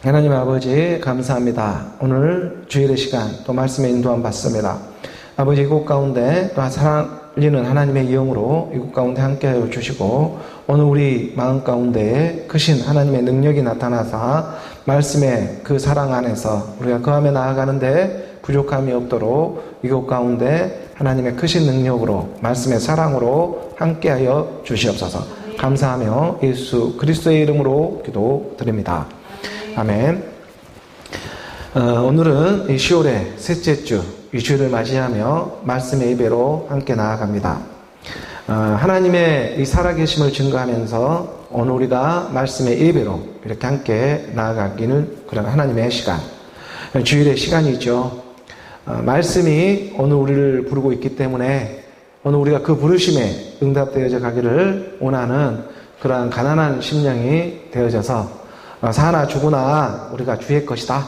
하나님 아버지 감사합니다. 오늘 주일의 시간 또 말씀의 인도함 받습니다. 아버지 이곳 가운데 또 살리는 하나님의 영으로 이곳 가운데 함께하여 주시고 오늘 우리 마음 가운데 크신 하나님의 능력이 나타나사 말씀의 그 사랑 안에서 우리가 그 안에 나아가는데 부족함이 없도록 이곳 가운데 하나님의 크신 능력으로 말씀의 사랑으로 함께하여 주시옵소서. 감사하며 예수 그리스도의 이름으로 기도드립니다. 아멘. 오늘은 이 10월의 셋째 주, 이 주일을 맞이하며 말씀의 예배로 함께 나아갑니다. 하나님의 이 살아계심을 증거하면서 오늘 우리가 말씀의 예배로 이렇게 함께 나아가기는 그런 하나님의 시간, 주일의 시간이죠. 말씀이 오늘 우리를 부르고 있기 때문에 오늘 우리가 그 부르심에 응답되어져 가기를 원하는 그러한 가난한 심령이 되어져서 사나 죽으나 우리가 주의 것이다.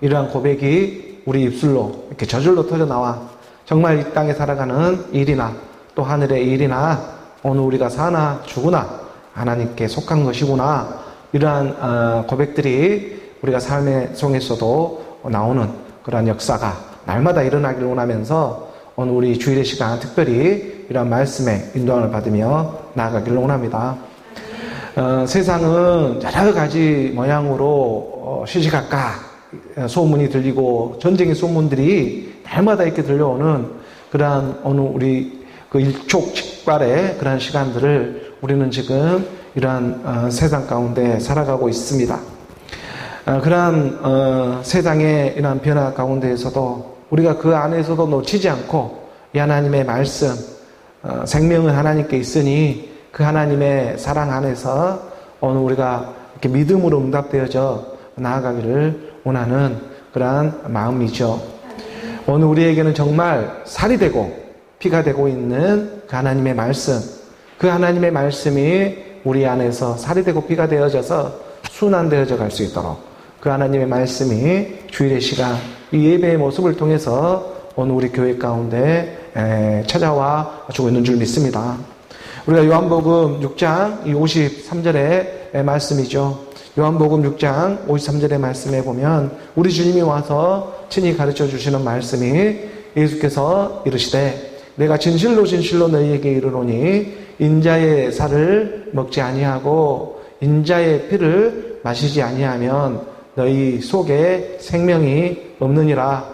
이러한 고백이 우리 입술로 이렇게 저절로 터져나와 정말 이 땅에 살아가는 일이나 또 하늘의 일이나 오늘 우리가 사나 죽으나 하나님께 속한 것이구나. 이러한 고백들이 우리가 삶의 속에서도 나오는 그러한 역사가 날마다 일어나기를 원하면서 오늘 우리 주일의 시간 특별히 이러한 말씀의 인도함을 받으며 나아가기를 원합니다. 세상은 여러 가지 모양으로 시시각각 소문이 들리고 전쟁의 소문들이 날마다 이렇게 들려오는 그러한 오늘 우리 그 일촉즉발의 그러한 시간들을 우리는 지금 이러한 세상 가운데 살아가고 있습니다. 그러한 세상의 이러한 변화 가운데에서도 우리가 그 안에서도 놓치지 않고 이 하나님의 말씀, 생명은 하나님께 있으니 그 하나님의 사랑 안에서 오늘 우리가 이렇게 믿음으로 응답되어져 나아가기를 원하는 그러한 마음이죠. 오늘 우리에게는 정말 살이 되고 피가 되고 있는 그 하나님의 말씀, 그 하나님의 말씀이 우리 안에서 살이 되고 피가 되어져서 순환되어져 갈 수 있도록 그 하나님의 말씀이 주일의 시간, 이 예배의 모습을 통해서 오늘 우리 교회 가운데 찾아와 주고 있는 줄 믿습니다. 우리가 요한복음 6장 53절의 말씀이죠. 요한복음 6장 53절의 말씀에 보면 우리 주님이 와서 친히 가르쳐 주시는 말씀이 예수께서 이르시되 내가 진실로 진실로 너희에게 이르노니 인자의 살을 먹지 아니하고 인자의 피를 마시지 아니하면 너희 속에 생명이 없느니라.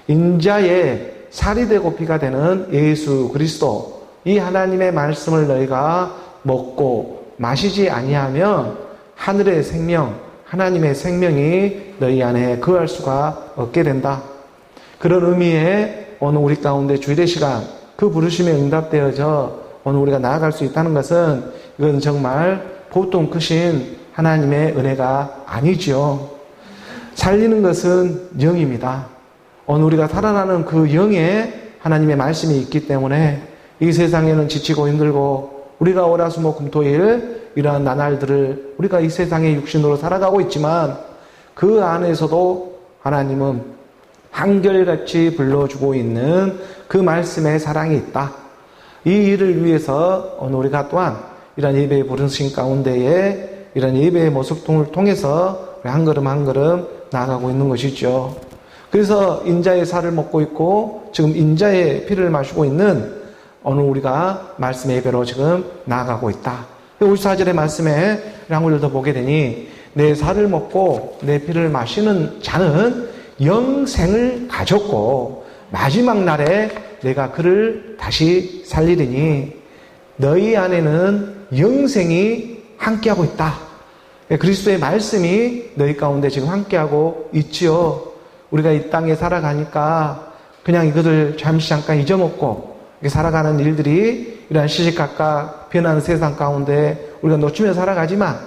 인자의 살이 되고 피가 되는 예수 그리스도, 이 하나님의 말씀을 너희가 먹고 마시지 아니하면 하늘의 생명, 하나님의 생명이 너희 안에 거할 수가 없게 된다. 그런 의미에 오늘 우리 가운데 주일의 시간 그 부르심에 응답되어져 오늘 우리가 나아갈 수 있다는 것은 이건 정말 보통 크신 하나님의 은혜가 아니지요. 살리는 것은 영입니다. 오늘 우리가 살아나는 그 영에 하나님의 말씀이 있기 때문에 이 세상에는 지치고 힘들고 우리가 월화수목금토일 이러한 나날들을 우리가 이 세상의 육신으로 살아가고 있지만 그 안에서도 하나님은 한결같이 불러주고 있는 그 말씀의 사랑이 있다. 이 일을 위해서 오늘 우리가 또한 이런 예배의 부르심 가운데에 이런 예배의 모습을 통해서 한 걸음 한 걸음 나아가고 있는 것이죠. 그래서 인자의 살을 먹고 있고 지금 인자의 피를 마시고 있는 오늘 우리가 말씀의 예배로 지금 나아가고 있다. 54절의 말씀에 한 구절 더 보게 되니 내 살을 먹고 내 피를 마시는 자는 영생을 가졌고 마지막 날에 내가 그를 다시 살리리니 너희 안에는 영생이 함께하고 있다. 그리스도의 말씀이 너희 가운데 지금 함께하고 있지요. 우리가 이 땅에 살아가니까 그냥 이것을 잠시 잠깐 잊어먹고 살아가는 일들이 이러한 시시각각 변하는 세상 가운데 우리가 놓치며 살아가지만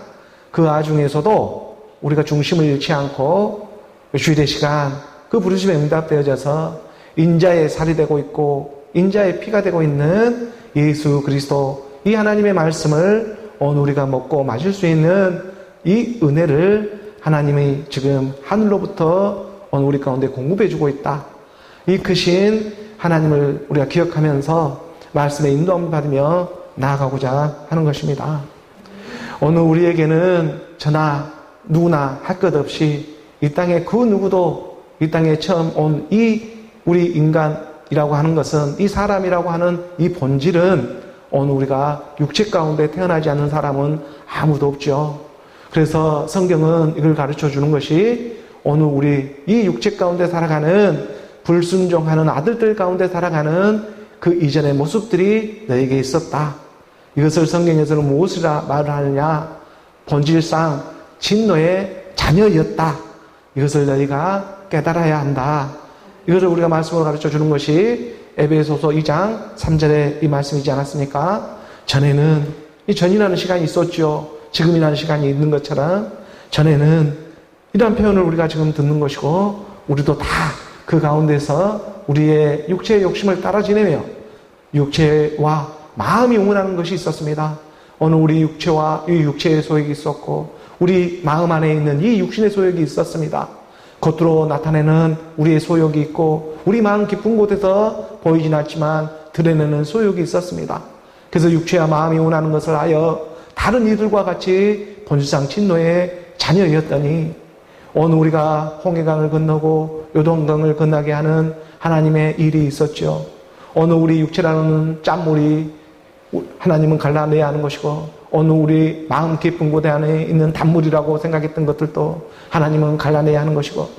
그 와중에서도 우리가 중심을 잃지 않고 주일의 시간 그 부르심에 응답되어져서 인자의 살이 되고 있고 인자의 피가 되고 있는 예수 그리스도, 이 하나님의 말씀을 오늘 우리가 먹고 마실 수 있는 이 은혜를 하나님이 지금 하늘로부터 오늘 우리 가운데 공급해주고 있다. 이 크신 하나님을 우리가 기억하면서 말씀의 인도함을 받으며 나아가고자 하는 것입니다. 오늘 우리에게는 저나 누구나 할 것 없이 이 땅에 그 누구도 이 땅에 처음 온 이 우리 인간이라고 하는 것은, 이 사람이라고 하는 이 본질은 오늘 우리가 육체 가운데 태어나지 않는 사람은 아무도 없죠. 그래서 성경은 이걸 가르쳐 주는 것이, 오늘 우리 이 육체 가운데 살아가는 불순종하는 아들들 가운데 살아가는 그 이전의 모습들이 너에게 있었다. 이것을 성경에서는 무엇이라 말을 하느냐? 본질상 진노의 자녀였다. 이것을 너희가 깨달아야 한다. 이것을 우리가 말씀으로 가르쳐 주는 것이 에베소서 2장 3절에 이 말씀이지 않았습니까? 전에는, 이 전이라는 시간이 있었죠. 지금이라는 시간이 있는 것처럼 전에는, 이런 표현을 우리가 지금 듣는 것이고, 우리도 다 그 가운데서 우리의 육체의 욕심을 따라 지내며 육체와 마음이 응원하는 것이 있었습니다. 오늘 우리 육체와 이 육체의 소욕이 있었고, 우리 마음 안에 있는 이 육신의 소욕이 있었습니다. 겉으로 나타내는 우리의 소욕이 있고, 우리 마음 깊은 곳에서 보이진 않지만 드러내는 소욕이 있었습니다. 그래서 육체와 마음이 원하는 것을 하여 다른 이들과 같이 본질상 진노의 자녀였더니, 오늘 우리가 홍해강을 건너고 요동강을 건너게 하는 하나님의 일이 있었죠. 오늘 우리 육체라는 짠물이 하나님은 갈라내야 하는 것이고, 오늘 우리 마음 깊은 곳 안에 있는 단물이라고 생각했던 것들도 하나님은 갈라내야 하는 것이고,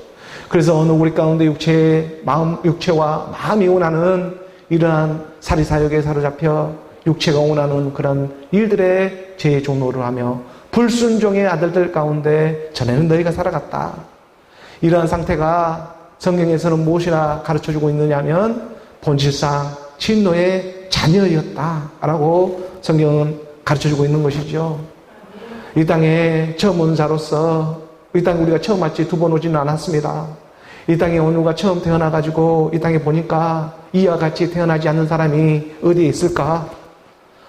그래서 오늘 우리 가운데 육체와 마음이 원하는 이러한 사리사욕에 사로잡혀 육체가 원하는 그런 일들의 제 종로를 하며 불순종의 아들들 가운데 전에는 너희가 살아갔다. 이러한 상태가 성경에서는 무엇이라 가르쳐주고 있느냐면 본질상 진노의 자녀였다라고 성경은 가르쳐주고 있는 것이죠. 이 땅에 처음 온 자로서, 이 땅에 우리가 처음 왔지 두 번 오지는 않았습니다. 이 땅에 오늘과 처음 태어나가지고 이 땅에 보니까 이와 같이 태어나지 않는 사람이 어디에 있을까?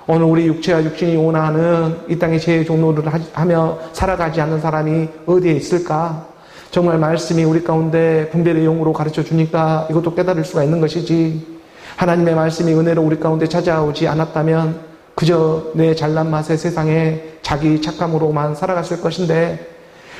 오늘 우리 육체와 육신이 원하는 이 땅의 죄의 종로를 하며 살아가지 않는 사람이 어디에 있을까? 정말 말씀이 우리 가운데 분별의 용으로 가르쳐 주니까 이것도 깨달을 수가 있는 것이지, 하나님의 말씀이 은혜로 우리 가운데 찾아오지 않았다면 그저 내 잘난 맛의 세상에 자기 착감으로만 살아갔을 것인데,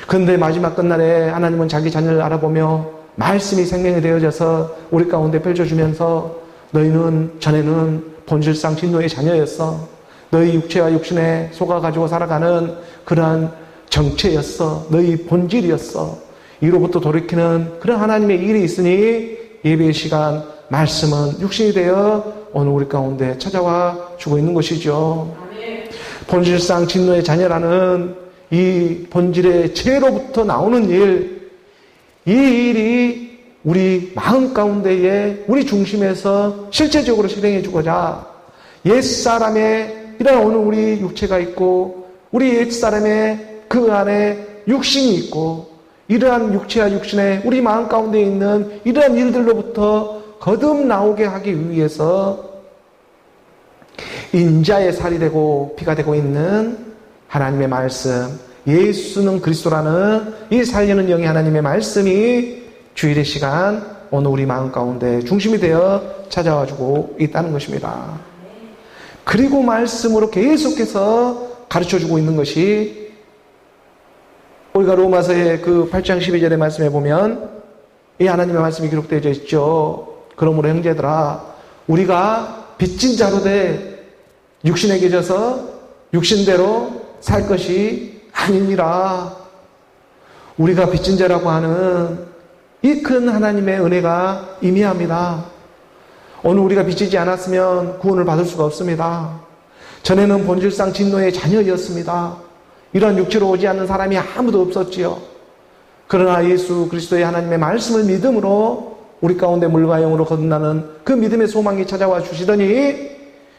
그런데 마지막 끝날에 하나님은 자기 자녀를 알아보며 말씀이 생명이 되어져서 우리 가운데 펼쳐주면서 너희는 전에는 본질상 진노의 자녀였어. 너희 육체와 육신에 속아가지고 살아가는 그러한 정체였어. 너희 본질이었어. 이로부터 돌이키는 그런 하나님의 일이 있으니 예배의 시간 말씀은 육신이 되어 오늘 우리 가운데 찾아와 주고 있는 것이죠. 본질상 진노의 자녀라는 이 본질의 죄로부터 나오는 일, 이 일이 우리 마음 가운데에 우리 중심에서 실제적으로 실행해 주고자 옛사람의 이런 오늘 우리 육체가 있고, 우리 옛사람의 그 안에 육신이 있고, 이러한 육체와 육신의 우리 마음 가운데 있는 이러한 일들로부터 거듭 나오게 하기 위해서 인자의 살이 되고 피가 되고 있는 하나님의 말씀, 예수는 그리스도라는 이 살리는 영의 하나님의 말씀이 주일의 시간 오늘 우리 마음 가운데 중심이 되어 찾아와주고 있다는 것입니다. 그리고 말씀으로 계속해서 가르쳐주고 있는 것이, 우리가 로마서의 그 8장 12절의 말씀에 보면 이 하나님의 말씀이 기록되어 있죠. 그러므로 형제들아, 우리가 빚진 자로 돼 육신에게 져서 육신대로 살 것이 아니니라. 우리가 빚진 자라고 하는 이 큰 하나님의 은혜가 임의합니다. 오늘 우리가 빚지지 않았으면 구원을 받을 수가 없습니다. 전에는 본질상 진노의 자녀였습니다. 이런 육체로 오지 않는 사람이 아무도 없었지요. 그러나 예수 그리스도의 하나님의 말씀을 믿음으로 우리 가운데 물과 영으로 거듭나는 그 믿음의 소망이 찾아와 주시더니,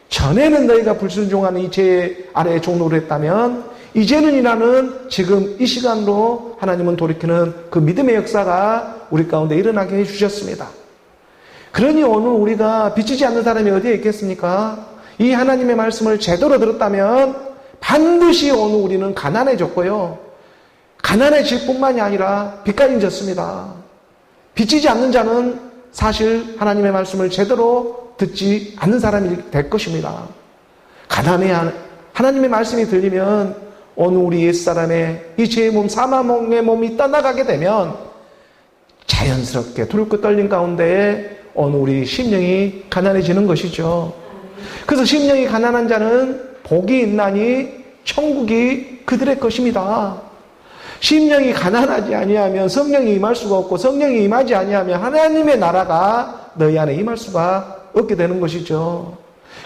전에는 너희가 불순종하는 이 죄 아래에 종로를 했다면 이제는 이라는 지금 이 시간으로 하나님은 돌이키는 그 믿음의 역사가 우리 가운데 일어나게 해주셨습니다. 그러니 오늘 우리가 빚지지 않는 사람이 어디에 있겠습니까? 이 하나님의 말씀을 제대로 들었다면 반드시 오늘 우리는 가난해졌고요. 가난해질 뿐만이 아니라 빚가진 졌습니다. 빚지지 않는 자는 사실 하나님의 말씀을 제대로 듣지 않는 사람이 될 것입니다. 가난해야 하나님의 말씀이 들리면 어느 우리 옛사람의 이 죄의 몸, 사망의 몸이 떠나가게 되면 자연스럽게 둘끝 떨림 가운데에 어느 우리 심령이 가난해지는 것이죠. 그래서 심령이 가난한 자는 복이 있나니 천국이 그들의 것입니다. 심령이 가난하지 아니하면 성령이 임할 수가 없고, 성령이 임하지 아니하면 하나님의 나라가 너희 안에 임할 수가 없게 되는 것이죠.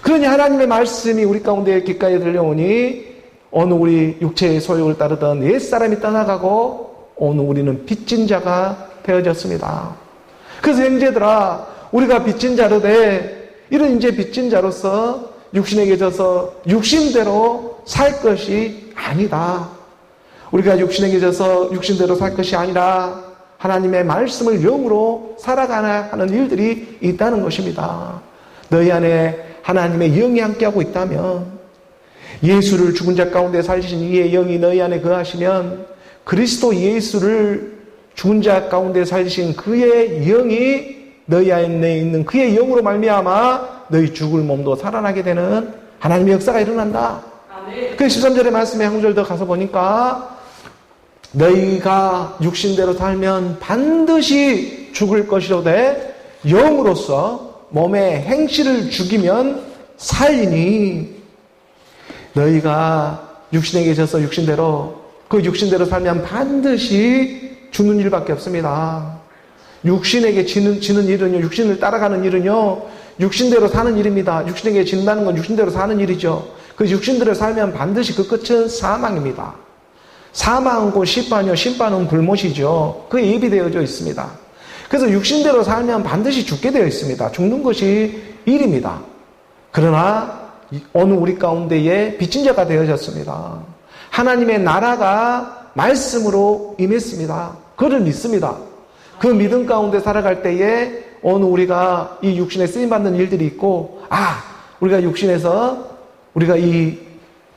그러니 하나님의 말씀이 우리 가운데 귓가에 들려오니 어느 우리 육체의 소욕을 따르던 옛사람이 떠나가고 어느 우리는 빚진 자가 되어졌습니다. 그래서 형제들아, 우리가 빚진 자로되 이런 이제 빚진 자로서 육신에 계셔서 육신대로 살 것이 아니다. 우리가 육신에 계셔서 육신대로 살 것이 아니라 하나님의 말씀을 영으로 살아가야 하는 일들이 있다는 것입니다. 너희 안에 하나님의 영이 함께하고 있다면, 예수를 죽은 자 가운데 살리신 이의 영이 너희 안에 거하시면 그리스도 예수를 죽은 자 가운데 살리신 그의 영이 너희 안에 있는 그의 영으로 말미암아 너희 죽을 몸도 살아나게 되는 하나님의 역사가 일어난다. 그 13절의 말씀에 한 구절 더 가서 보니까 너희가 육신대로 살면 반드시 죽을 것이로되 영으로서 몸의 행실을 죽이면 살리니, 너희가 육신에 계셔서 육신대로, 그 육신대로 살면 반드시 죽는 일밖에 없습니다. 육신에게 지는 일은요, 육신을 따라가는 일은요, 육신대로 사는 일입니다. 육신에게 진다는 건 육신대로 사는 일이죠. 그 육신대로 살면 반드시 그 끝은 사망입니다. 사망은 곧 심판이요, 심판은 불못이죠. 그게 예비되어져 있습니다. 그래서 육신대로 살면 반드시 죽게 되어 있습니다. 죽는 것이 일입니다. 그러나 어느 우리 가운데에 빚진 자가 되어졌습니다. 하나님의 나라가 말씀으로 임했습니다. 그를 믿습니다. 그 믿음 가운데 살아갈 때에 어느 우리가 이 육신에 쓰임받는 일들이 있고, 우리가 육신에서 우리가 이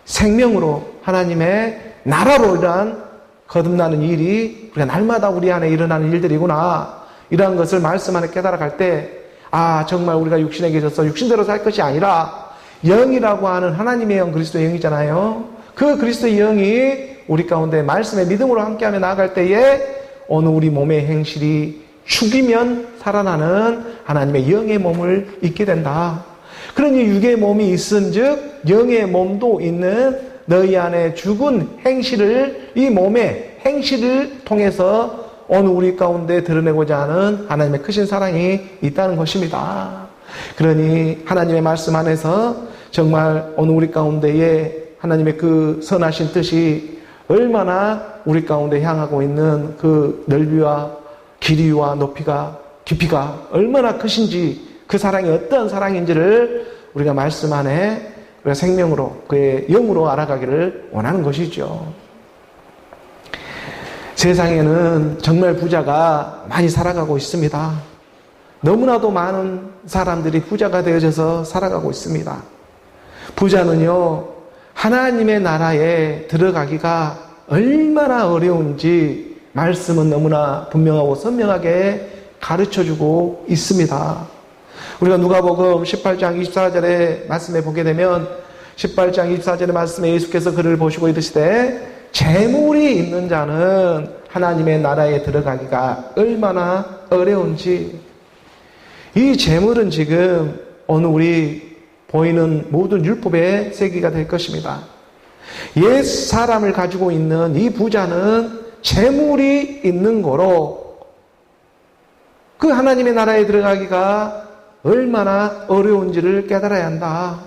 생명으로 하나님의 나라로 일어난 거듭나는 일이 우리가 날마다 우리 안에 일어나는 일들이구나, 이러한 것을 말씀 안에 깨달아갈 때, 정말 우리가 육신에 계셔서 육신대로 살 것이 아니라 영이라고 하는 하나님의 영, 그리스도의 영이잖아요. 그 그리스도의 영이 우리 가운데 말씀의 믿음으로 함께하며 나아갈 때에 어느 우리 몸의 행실이 죽이면 살아나는 하나님의 영의 몸을 입게 된다. 그러니 육의 몸이 있은즉 영의 몸도 있는 너희 안에 죽은 행실을, 이 몸의 행실을 통해서 어느 우리 가운데 드러내고자 하는 하나님의 크신 사랑이 있다는 것입니다. 그러니 하나님의 말씀 안에서 정말 어느 우리 가운데에 하나님의 그 선하신 뜻이 얼마나 우리 가운데 향하고 있는 그 넓이와 길이와 높이가, 깊이가 얼마나 크신지, 그 사랑이 어떤 사랑인지를 우리가 말씀 안에 우리가 생명으로, 그의 영으로 알아가기를 원하는 것이죠. 세상에는 정말 부자가 많이 살아가고 있습니다. 너무나도 많은 사람들이 부자가 되어져서 살아가고 있습니다. 부자는요, 하나님의 나라에 들어가기가 얼마나 어려운지 말씀은 너무나 분명하고 선명하게 가르쳐주고 있습니다. 우리가 누가복음 18장 24절의 말씀에 보게 되면 18장 24절의 말씀에 예수께서 그를 보시고 이르시되 재물이 있는 자는 하나님의 나라에 들어가기가 얼마나 어려운지, 이 재물은 지금 어느 우리 보이는 모든 율법의 세계가 될 것입니다. 옛 사람을 가지고 있는 이 부자는 재물이 있는 거로 그 하나님의 나라에 들어가기가 얼마나 어려운지를 깨달아야 한다.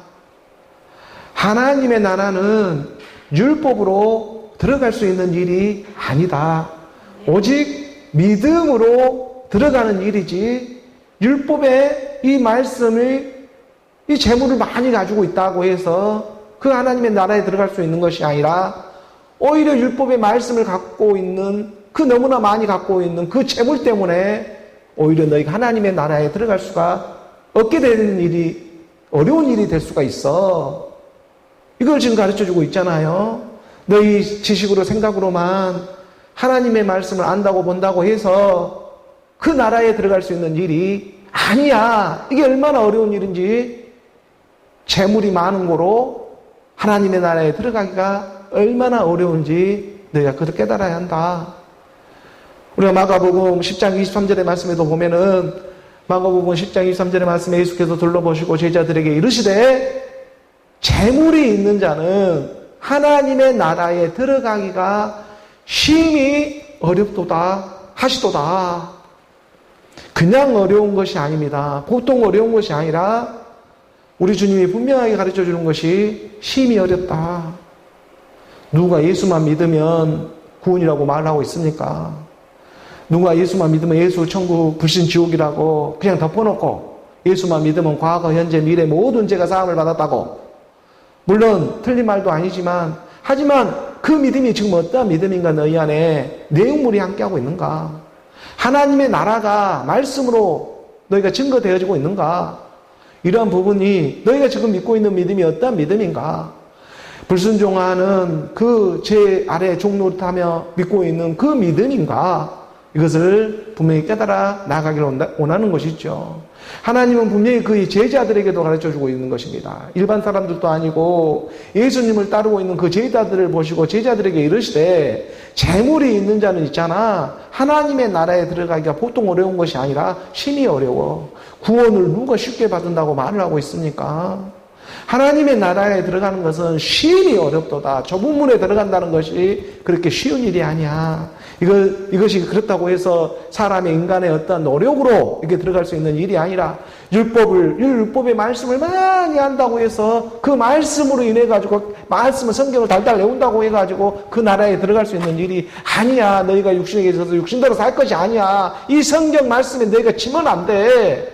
하나님의 나라는 율법으로 들어갈 수 있는 일이 아니다. 오직 믿음으로 들어가는 일이지, 율법의 이 말씀을, 이 재물을 많이 가지고 있다고 해서 그 하나님의 나라에 들어갈 수 있는 것이 아니라 오히려 율법의 말씀을 갖고 있는, 그 너무나 많이 갖고 있는 그 재물 때문에 오히려 너희가 하나님의 나라에 들어갈 수가 없게 되는 일이, 어려운 일이 될 수가 있어. 이걸 지금 가르쳐주고 있잖아요. 너희 지식으로, 생각으로만 하나님의 말씀을 안다고 본다고 해서 그 나라에 들어갈 수 있는 일이 아니야. 이게 얼마나 어려운 일인지, 재물이 많은 거로 하나님의 나라에 들어가기가 얼마나 어려운지 너희가 그걸 깨달아야 한다. 우리가 마가복음 10장 23절의 말씀에도 보면은 마가복음 10장 23절의 말씀에 예수께서 둘러보시고 제자들에게 이르시되 재물이 있는 자는 하나님의 나라에 들어가기가 심히 어렵도다 하시도다. 그냥 어려운 것이 아닙니다. 보통 어려운 것이 아니라 우리 주님이 분명하게 가르쳐 주는 것이 심히 어렵다. 누가 예수만 믿으면 구원이라고 말하고 있습니까? 누가 예수만 믿으면 예수 천국 불신 지옥이라고 그냥 덮어놓고 예수만 믿으면 과거 현재 미래 모든 죄가 사함을 받았다고. 물론 틀린 말도 아니지만 하지만 그 믿음이 지금 어떠한 믿음인가 너희 안에 내용물이 함께하고 있는가? 하나님의 나라가 말씀으로 너희가 증거되어지고 있는가? 이러한 부분이 너희가 지금 믿고 있는 믿음이 어떠한 믿음인가? 불순종하는 그 죄 아래 종노릇하며 믿고 있는 그 믿음인가? 이것을 분명히 깨달아 나아가기를 원하는 것이죠. 하나님은 분명히 그 제자들에게도 가르쳐주고 있는 것입니다. 일반 사람들도 아니고 예수님을 따르고 있는 그 제자들을 보시고 제자들에게 이르시되 재물이 있는 자는 있잖아. 하나님의 나라에 들어가기가 보통 어려운 것이 아니라 심히 어려워. 구원을 누가 쉽게 받는다고 말을 하고 있습니까? 하나님의 나라에 들어가는 것은 심히 어렵도다. 좁은 문에 들어간다는 것이 그렇게 쉬운 일이 아니야. 이것이 그렇다고 해서 사람의 인간의 어떤 노력으로 이렇게 들어갈 수 있는 일이 아니라 율법의 말씀을 많이 한다고 해서 그 말씀으로 인해 가지고 말씀을 성경을 달달 외운다고 해 가지고 그 나라에 들어갈 수 있는 일이 아니야. 너희가 육신에 있어서 육신대로 살 것이 아니야. 이 성경 말씀에 너희가 치면 안 돼.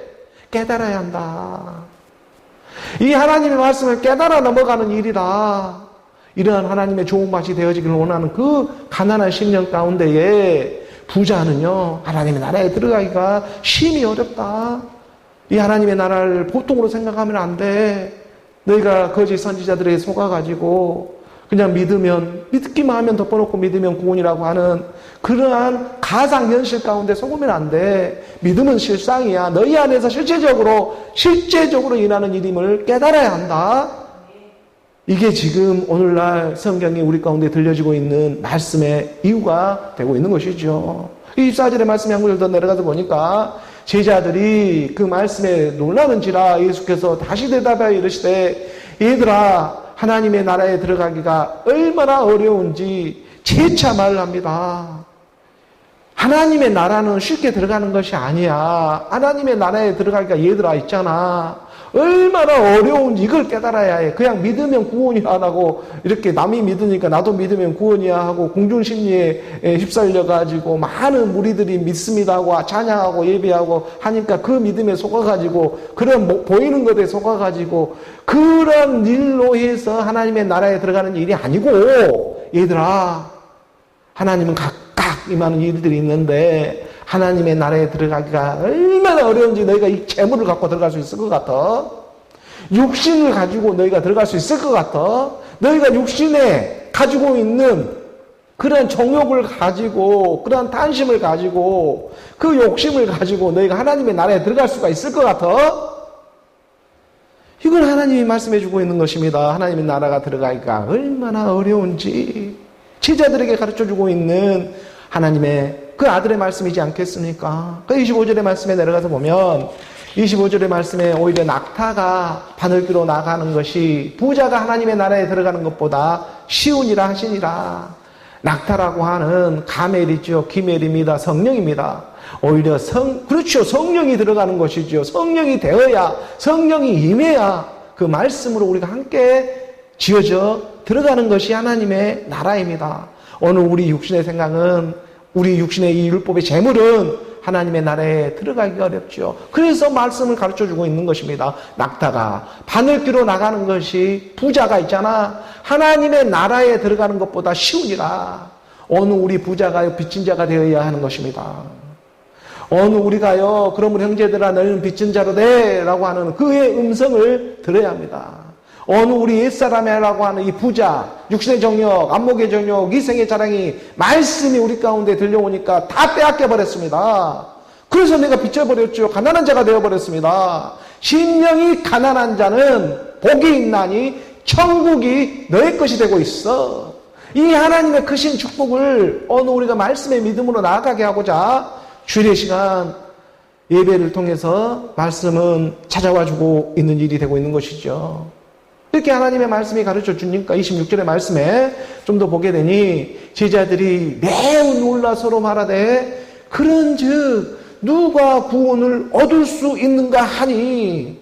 깨달아야 한다. 이 하나님의 말씀을 깨달아 넘어가는 일이다. 이러한 하나님의 좋은 맛이 되어지기를 원하는 그 가난한 심령 가운데에 부자는요, 하나님의 나라에 들어가기가 심히 어렵다. 이 하나님의 나라를 보통으로 생각하면 안 돼. 너희가 거짓 선지자들에게 속아가지고 그냥 믿기만 하면 덮어놓고 믿으면 구원이라고 하는 그러한 가상현실 가운데 속으면 안 돼. 믿음은 실상이야. 너희 안에서 실제적으로 일하는 일임을 깨달아야 한다. 이게 지금 오늘날 성경이 우리 가운데 들려지고 있는 말씀의 이유가 되고 있는 것이죠. 24절의 말씀이 한 구절 더 내려가서 보니까 제자들이 그 말씀에 놀라는지라 예수께서 다시 대답하여 이르시되 얘들아 하나님의 나라에 들어가기가 얼마나 어려운지 재차 말을 합니다. 하나님의 나라는 쉽게 들어가는 것이 아니야. 하나님의 나라에 들어가기가 얘들아 있잖아. 얼마나 어려운지 이걸 깨달아야 해. 그냥 믿으면 구원이야 하고 이렇게 남이 믿으니까 나도 믿으면 구원이야 하고 공중심리에 휩쓸려가지고 많은 무리들이 믿습니다 하고 찬양하고 예배하고 하니까 그 믿음에 속아가지고 그런 보이는 것에 속아가지고 그런 일로 해서 하나님의 나라에 들어가는 일이 아니고 얘들아 하나님은 각각 임하는 일들이 있는데 하나님의 나라에 들어가기가 얼마나 어려운지 너희가 이 재물을 갖고 들어갈 수 있을 것 같아? 육신을 가지고 너희가 들어갈 수 있을 것 같아? 너희가 육신에 가지고 있는 그런 정욕을 가지고 그런 탐심을 가지고 그 욕심을 가지고 너희가 하나님의 나라에 들어갈 수가 있을 것 같아? 이걸 하나님이 말씀해 주고 있는 것입니다. 하나님의 나라가 들어가기가 얼마나 어려운지 제자들에게 가르쳐 주고 있는 하나님의 그 아들의 말씀이지 않겠습니까? 그 25절의 말씀에 내려가서 보면 25절의 말씀에 오히려 낙타가 바늘귀로 나가는 것이 부자가 하나님의 나라에 들어가는 것보다 쉬우니라 하시니라. 낙타라고 하는 가멜이죠. 기멜입니다. 성령입니다. 오히려 그렇죠. 성령이 들어가는 것이죠. 성령이 되어야, 성령이 임해야 그 말씀으로 우리가 함께 지어져 들어가는 것이 하나님의 나라입니다. 오늘 우리 육신의 생각은 우리 육신의 이 율법의 재물은 하나님의 나라에 들어가기가 어렵죠. 그래서 말씀을 가르쳐주고 있는 것입니다. 낙타가 바늘귀로 나가는 것이 부자가 있잖아. 하나님의 나라에 들어가는 것보다 쉬우니라. 어느 우리 부자가 빚진 자가 되어야 하는 것입니다. 어느 우리가요, 그러므로 형제들아 너희는 빚진 자로 되라고 하는 그의 음성을 들어야 합니다. 어느 우리 옛사람이라고 하는 이 부자, 육신의 정욕, 안목의 정욕, 이생의 자랑이 말씀이 우리 가운데 들려오니까 다 빼앗겨버렸습니다. 그래서 내가 빚져버렸죠. 가난한 자가 되어버렸습니다. 심령이 가난한 자는 복이 있나니 천국이 너의 것이 되고 있어. 이 하나님의 크신 축복을 오늘 우리가 말씀의 믿음으로 나아가게 하고자 주일의 시간 예배를 통해서 말씀은 찾아와주고 있는 일이 되고 있는 것이죠. 이렇게 하나님의 말씀이 가르쳐 주니까 26절의 말씀에 좀 더 보게 되니 제자들이 매우 놀라 서로 말하되 그런즉 누가 구원을 얻을 수 있는가 하니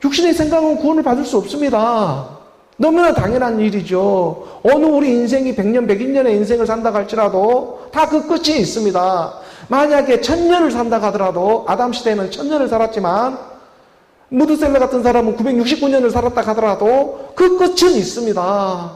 육신의 생각은 구원을 받을 수 없습니다. 너무나 당연한 일이죠. 어느 우리 인생이 100년, 101년의 인생을 산다 할지라도 다 그 끝이 있습니다. 만약에 1000년을 산다 하더라도 아담 시대에는 1000년을 살았지만 무드셀러 같은 사람은 969년을 살았다 하더라도 그 끝은 있습니다.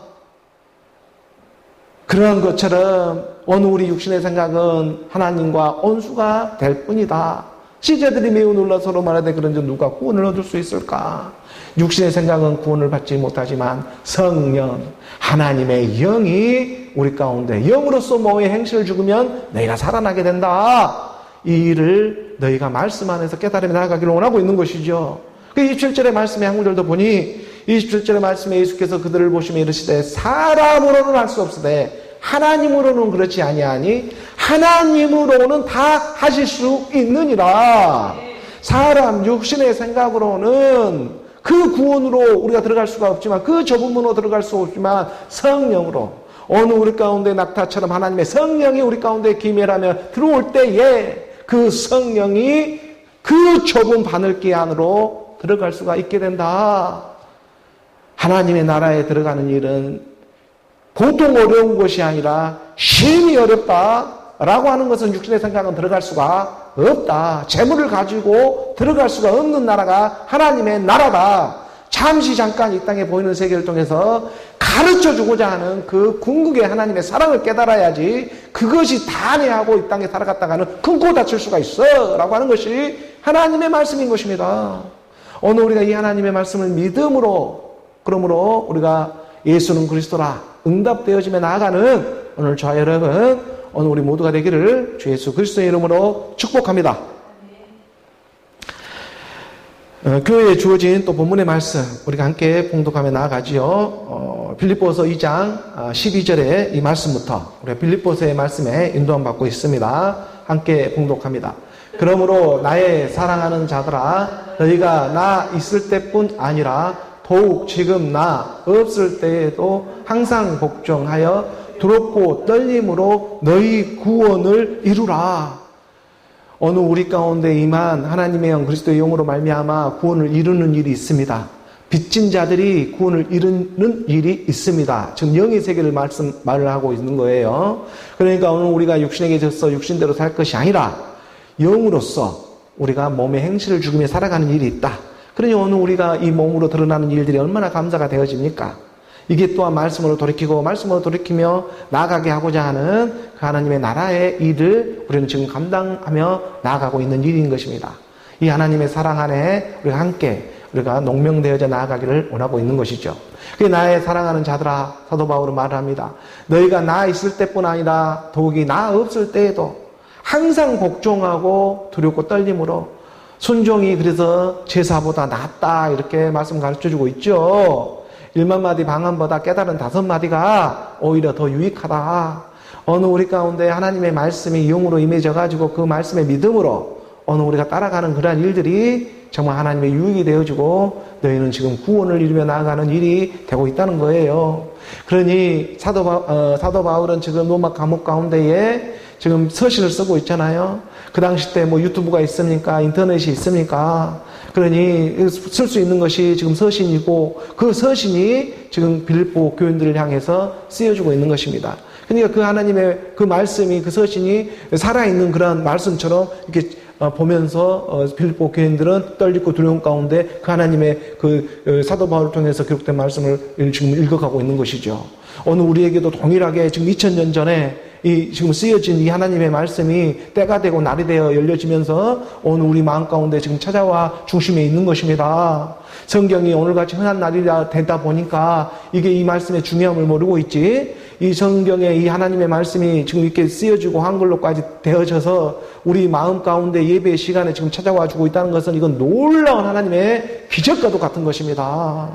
그러한 것처럼 어느 우리 육신의 생각은 하나님과 원수가 될 뿐이다. 시제들이 매우 놀라 서로 말하되 그런즉 누가 구원을 얻을 수 있을까? 육신의 생각은 구원을 받지 못하지만 성령, 하나님의 영이 우리 가운데 영으로서 너의 행실을 죽으면 너희가 살아나게 된다. 이 일을 너희가 말씀 안에서 깨달음에 나아가기를 원하고 있는 것이죠. 그 27절의 말씀의 한 구절도 보니 27절의 말씀에 예수께서 그들을 보시며 이르시되 사람으로는 할 수 없으되 하나님으로는 그렇지 아니하니 하나님으로는 다 하실 수 있느니라. 사람 육신의 생각으로는 그 구원으로 우리가 들어갈 수가 없지만 그 좁은 문으로 들어갈 수 없지만 성령으로 어느 우리 가운데 낙타처럼 하나님의 성령이 우리 가운데 기멸하며 들어올 때에 그 성령이 그 좁은 바늘귀 안으로 들어갈 수가 있게 된다. 하나님의 나라에 들어가는 일은 보통 어려운 것이 아니라 심히 어렵다라고 하는 것은 육신의 생각은 들어갈 수가 없다. 재물을 가지고 들어갈 수가 없는 나라가 하나님의 나라다. 잠시 잠깐 이 땅에 보이는 세계를 통해서 가르쳐주고자 하는 그 궁극의 하나님의 사랑을 깨달아야지 그것이 단회하고 이 땅에 살아갔다가는 금고 다칠 수가 있어 라고 하는 것이 하나님의 말씀인 것입니다. 오늘 우리가 이 하나님의 말씀을 믿음으로 그러므로 우리가 예수는 그리스도라 응답되어지며 나아가는 오늘 저와 여러분 오늘 우리 모두가 되기를 주 예수 그리스도의 이름으로 축복합니다. 교회에 주어진 또 본문의 말씀 우리가 함께 봉독하며 나아가지요. 빌립보서 2장 12절의 이 말씀부터 우리가 빌립보서의 말씀에 인도함 받고 있습니다. 함께 봉독합니다. 그러므로 나의 사랑하는 자들아 너희가 나 있을 때뿐 아니라 더욱 지금 나 없을 때에도 항상 복종하여 두렵고 떨림으로 너희 구원을 이루라. 어느 우리 가운데 임한 하나님의 영 그리스도의 영으로 말미암아 구원을 이루는 일이 있습니다. 빚진 자들이 구원을 이루는 일이 있습니다. 지금 영의 세계를 말을 하고 있는 거예요. 그러니까 오늘 우리가 육신에게 져서 육신대로 살 것이 아니라 영으로서 우리가 몸의 행실을 죽이며 살아가는 일이 있다. 그러니 오늘 우리가 이 몸으로 드러나는 일들이 얼마나 감사가 되어집니까? 이게 또한 말씀으로 돌이키고 말씀으로 돌이키며 나아가게 하고자 하는 그 하나님의 나라의 일을 우리는 지금 감당하며 나아가고 있는 일인 것입니다. 이 하나님의 사랑 안에 우리가 함께 우리가 농명되어져 나아가기를 원하고 있는 것이죠. 그게 나의 사랑하는 자들아 사도 바울은 말을 합니다. 너희가 나 있을 때뿐 아니라 더욱이 나 없을 때에도 항상 복종하고 두렵고 떨림으로 순종이 그래서 제사보다 낫다 이렇게 말씀 가르쳐주고 있죠. 1만 마디 방언보다 깨달은 5마디가 오히려 더 유익하다. 어느 우리 가운데 하나님의 말씀이 영으로 임해져가지고 그 말씀의 믿음으로 어느 우리가 따라가는 그러한 일들이 정말 하나님의 유익이 되어지고 너희는 지금 구원을 이루며 나아가는 일이 되고 있다는 거예요. 그러니 사도 바울은 지금 로마 감옥 가운데에 지금 서신을 쓰고 있잖아요. 그 당시 때 뭐 유튜브가 있습니까? 인터넷이 있습니까? 그러니 쓸 수 있는 것이 지금 서신이고 그 서신이 지금 빌립보 교인들을 향해서 쓰여주고 있는 것입니다. 그러니까 그 하나님의 그 말씀이 그 서신이 살아있는 그런 말씀처럼 이렇게 보면서 빌립보 교인들은 떨리고 두려움 가운데 그 하나님의 그 사도 바울을 통해서 기록된 말씀을 지금 읽어가고 있는 것이죠. 오늘 우리에게도 동일하게 지금 2000년 전에 이 지금 쓰여진 이 하나님의 말씀이 때가 되고 날이 되어 열려지면서 오늘 우리 마음 가운데 지금 찾아와 중심에 있는 것입니다. 성경이 오늘같이 흔한 날이 되다 보니까 이게 이 말씀의 중요함을 모르고 있지. 이 성경에 이 하나님의 말씀이 지금 이렇게 쓰여지고 한글로까지 되어져서 우리 마음 가운데 예배의 시간에 지금 찾아와 주고 있다는 것은 이건 놀라운 하나님의 기적과도 같은 것입니다.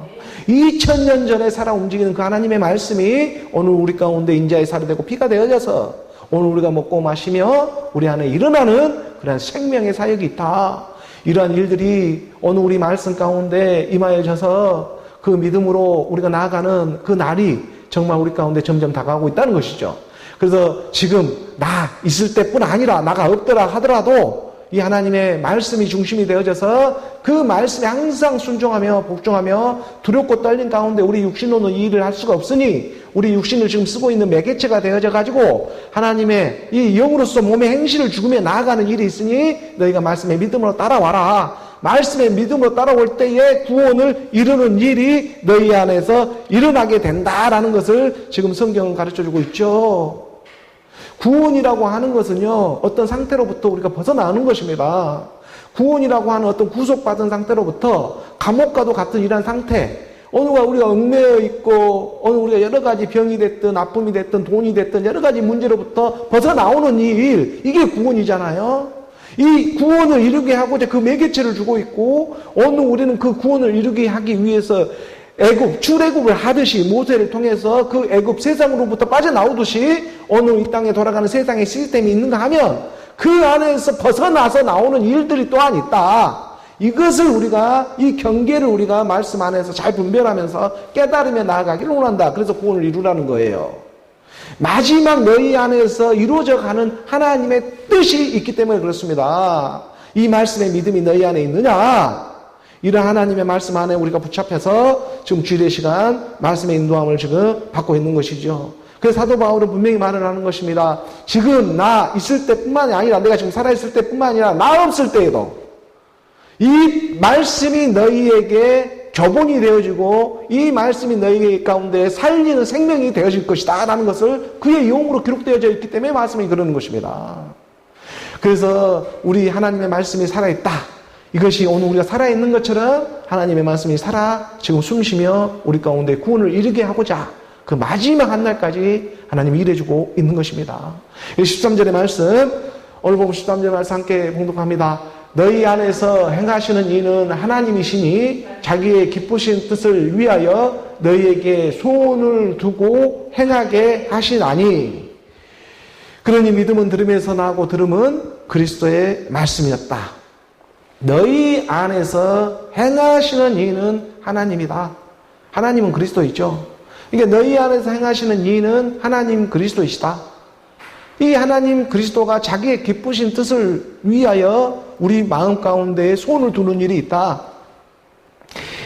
2000년 전에 살아 움직이는 그 하나님의 말씀이 오늘 우리 가운데 인자의 살이 되고 피가 되어져서 오늘 우리가 먹고 마시며 우리 안에 일어나는 그런 생명의 사역이 있다. 이러한 일들이 오늘 우리 말씀 가운데 임하여져서 그 믿음으로 우리가 나아가는 그 날이 정말 우리 가운데 점점 다가오고 있다는 것이죠. 그래서 지금 나 있을 때뿐 아니라 나가 없더라 하더라도 이 하나님의 말씀이 중심이 되어져서 그 말씀에 항상 순종하며 복종하며 두렵고 떨린 가운데 우리 육신으로는 이 일을 할 수가 없으니 우리 육신을 지금 쓰고 있는 매개체가 되어져 가지고 하나님의 이 영으로서 몸의 행실을 죽으며 나아가는 일이 있으니 너희가 말씀의 믿음으로 따라와라. 말씀의 믿음으로 따라올 때에 구원을 이루는 일이 너희 안에서 일어나게 된다라는 것을 지금 성경은 가르쳐주고 있죠. 구원이라고 하는 것은요, 어떤 상태로부터 우리가 벗어나는 것입니다. 구원이라고 하는 어떤 구속받은 상태로부터 감옥과도 같은 이러한 상태, 어느가 우리가 얽매여 있고, 어느 우리가 여러 가지 병이 됐든, 아픔이 됐든, 돈이 됐든, 여러 가지 문제로부터 벗어나오는 이 일, 이게 구원이잖아요. 이 구원을 이루게 하고자 그 매개체를 주고 있고, 오늘 우리는 그 구원을 이루게 하기 위해서 출애굽을 하듯이 모세를 통해서 그 애굽 세상으로부터 빠져나오듯이 오늘 이 땅에 돌아가는 세상의 시스템이 있는가 하면 그 안에서 벗어나서 나오는 일들이 또한 있다. 이것을 우리가, 이 경계를 우리가 말씀 안에서 잘 분별하면서 깨달으며 나아가기를 원한다. 그래서 구원을 이루라는 거예요. 마지막 너희 안에서 이루어져 가는 하나님의 뜻이 있기 때문에 그렇습니다. 이 말씀의 믿음이 너희 안에 있느냐? 이런 하나님의 말씀 안에 우리가 붙잡혀서 지금 주일의 시간 말씀의 인도함을 지금 받고 있는 것이죠. 그래서 사도 바울은 분명히 말을 하는 것입니다. 지금 나 있을 때뿐만이 아니라 내가 지금 살아있을 때뿐만 아니라 나 없을 때에도 이 말씀이 너희에게 교본이 되어지고 이 말씀이 너희 가운데 살리는 생명이 되어질 것이다 라는 것을 그의 영으로 기록되어져 있기 때문에 말씀이 그러는 것입니다. 그래서 우리 하나님의 말씀이 살아있다. 이것이 오늘 우리가 살아있는 것처럼 하나님의 말씀이 지금 숨쉬며 우리 가운데 구원을 이루게 하고자 그 마지막 한 날까지 하나님이 일해주고 있는 것입니다. 13절의 말씀, 오늘 보면 13절의 말씀 함께 봉독합니다. 너희 안에서 행하시는 이는 하나님이시니 자기의 기쁘신 뜻을 위하여 너희에게 소원을 두고 행하게 하시나니 그러니 믿음은 들음에서 나고 들음은 그리스도의 말씀이었다. 너희 안에서 행하시는 이는 하나님이다. 하나님은 그리스도이죠. 그러니까 너희 안에서 행하시는 이는 하나님 그리스도이시다. 이 하나님 그리스도가 자기의 기쁘신 뜻을 위하여 우리 마음 가운데 소원을 두는 일이 있다.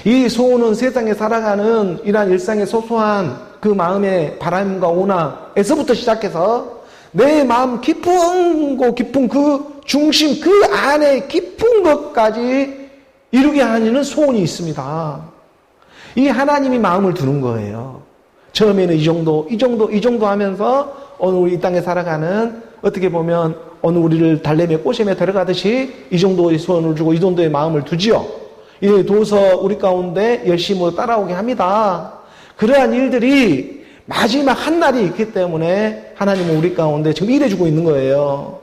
이 소원은 세상에 살아가는 이러한 일상의 소소한 그 마음의 바람과 오남에서부터 시작해서 내 마음 깊은 그 중심, 그 안에 깊은 것까지 이루게 하는 소원이 있습니다. 이 하나님이 마음을 두는 거예요. 처음에는 이 정도 하면서 어느 우리 이 땅에 살아가는 어떻게 보면 어느 우리를 달래며 꼬시며 데려가듯이 이 정도의 소원을 주고 이 정도의 마음을 두지요. 이래 둬서 우리 가운데 열심히 따라오게 합니다. 그러한 일들이 마지막 한 날이 있기 때문에 하나님은 우리 가운데 지금 일해주고 있는 거예요.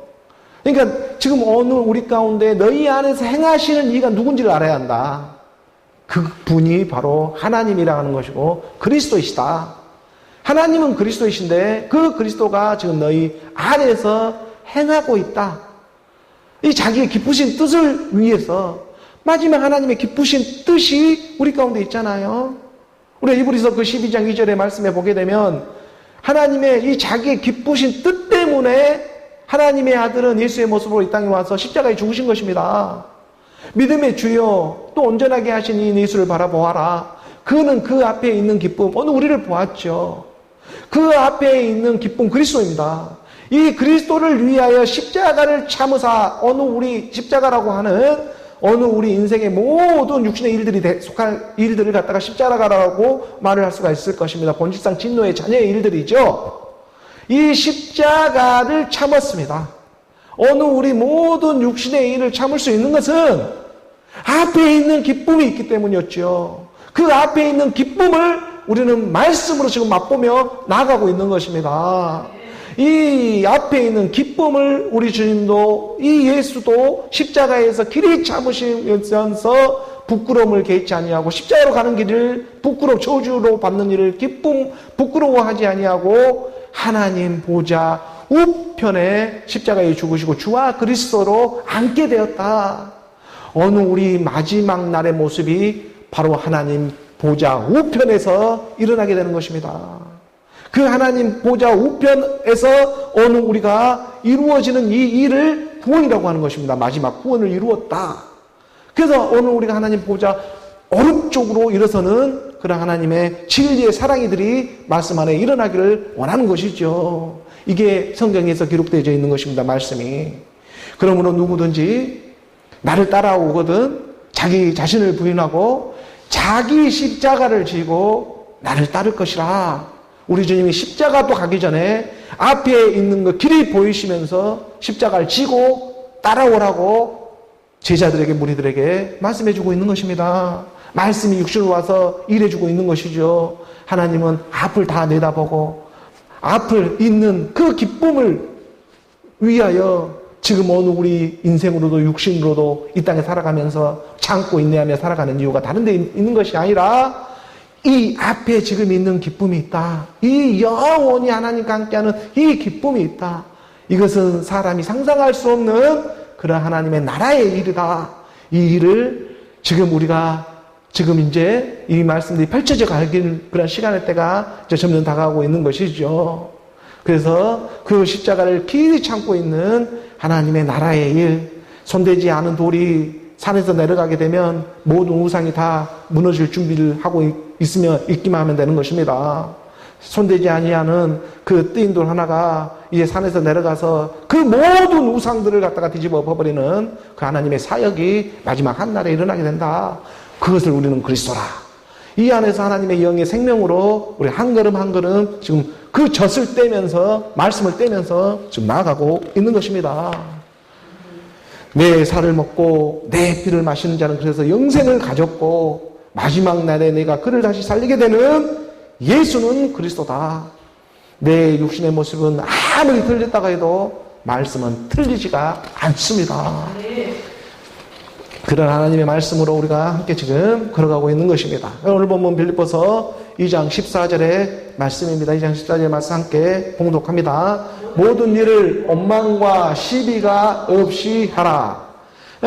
그러니까 지금 오늘 우리 가운데 너희 안에서 행하시는 이가 누군지를 알아야 한다. 그 분이 바로 하나님이라는 것이고 그리스도이시다. 하나님은 그리스도이신데 그 그리스도가 지금 너희 안에서 행하고 있다. 이 자기의 기쁘신 뜻을 위해서 마지막 하나님의 기쁘신 뜻이 우리 가운데 있잖아요. 우리가 이브리서 그 12장 2절의 말씀에 보게 되면 하나님의 이 자기의 기쁘신 뜻 때문에 하나님의 아들은 예수의 모습으로 이 땅에 와서 십자가에 죽으신 것입니다. 믿음의 주여 또 온전하게 하신 이 예수를 바라보아라. 그는 그 앞에 있는 기쁨, 오늘 우리를 보았죠. 그 앞에 있는 기쁨 그리스도입니다. 이 그리스도를 위하여 십자가를 참으사 어느 우리 십자가라고 하는 어느 우리 인생의 모든 육신의 일들이 속할 일들을 갖다가 십자가라고 말을 할 수가 있을 것입니다. 본질상 진노의 자녀의 일들이죠. 이 십자가를 참았습니다. 어느 우리 모든 육신의 일을 참을 수 있는 것은 앞에 있는 기쁨이 있기 때문이었죠. 그 앞에 있는 기쁨을 우리는 말씀으로 지금 맛보며 나아가고 있는 것입니다. 이 앞에 있는 기쁨을 우리 주님도 이 예수도 십자가에서 길이 참으시면서 부끄러움을 개의치 아니하고 십자가로 가는 길을 저주로 받는 일을 부끄러워하지 아니하고 하나님 보좌 우편에 십자가에 죽으시고 주와 그리스도로 앉게 되었다. 어느 우리 마지막 날의 모습이 바로 하나님 보좌 우편에서 일어나게 되는 것입니다. 그 하나님 보좌 우편에서 어느 우리가 이루어지는 이 일을 구원이라고 하는 것입니다. 마지막 구원을 이루었다. 그래서 오늘 우리가 하나님 보좌 오른쪽으로 일어서는 그런 하나님의 진리의 사랑이들이 말씀 안에 일어나기를 원하는 것이죠. 이게 성경에서 기록되어 있는 것입니다. 말씀이. 그러므로 누구든지 나를 따라오거든 자기 자신을 부인하고 자기 십자가를 지고 나를 따를 것이라. 우리 주님이 십자가도 가기 전에 앞에 있는 그 길이 보이시면서 십자가를 지고 따라오라고 제자들에게 무리들에게 말씀해주고 있는 것입니다. 말씀이 육신으로 와서 일해주고 있는 것이죠. 하나님은 앞을 다 내다보고 앞을 있는 그 기쁨을 위하여 지금 어느 우리 인생으로도 육신으로도 이 땅에 살아가면서 참고 인내하며 살아가는 이유가 다른 데 있는 것이 아니라 이 앞에 지금 있는 기쁨이 있다. 이 영원히 하나님과 함께하는 이 기쁨이 있다. 이것은 사람이 상상할 수 없는 그런 하나님의 나라의 일이다. 이 일을 지금 우리가 지금 이제 이 말씀들이 펼쳐져 가길 그런 시간의 때가 이제 점점 다가오고 있는 것이죠. 그래서 그 십자가를 길이 참고 있는 하나님의 나라의 일, 손대지 않은 돌이 산에서 내려가게 되면 모든 우상이 다 무너질 준비를 하고 있기만 하면 되는 것입니다. 손대지 아니하는 그 뜨인 돌 하나가 이제 산에서 내려가서 그 모든 우상들을 갖다가 뒤집어 엎어버리는 그 하나님의 사역이 마지막 한날에 일어나게 된다. 그것을 우리는 그리스도라. 이 안에서 하나님의 영의 생명으로 우리 한 걸음 한 걸음 지금 그 젖을 떼면서 말씀을 떼면서 지금 나아가고 있는 것입니다. 내 살을 먹고 내 피를 마시는 자는 그래서 영생을 가졌고 마지막 날에 내가 그를 다시 살리게 되는 예수는 그리스도다. 내 육신의 모습은 아무리 틀렸다가 해도 말씀은 틀리지가 않습니다. 그런 하나님의 말씀으로 우리가 함께 지금 걸어가고 있는 것입니다. 오늘 본문 빌립보서 2장 14절의 말씀입니다. 2장 14절의 말씀 함께 봉독합니다. 모든 일을 원망과 시비가 없이 하라.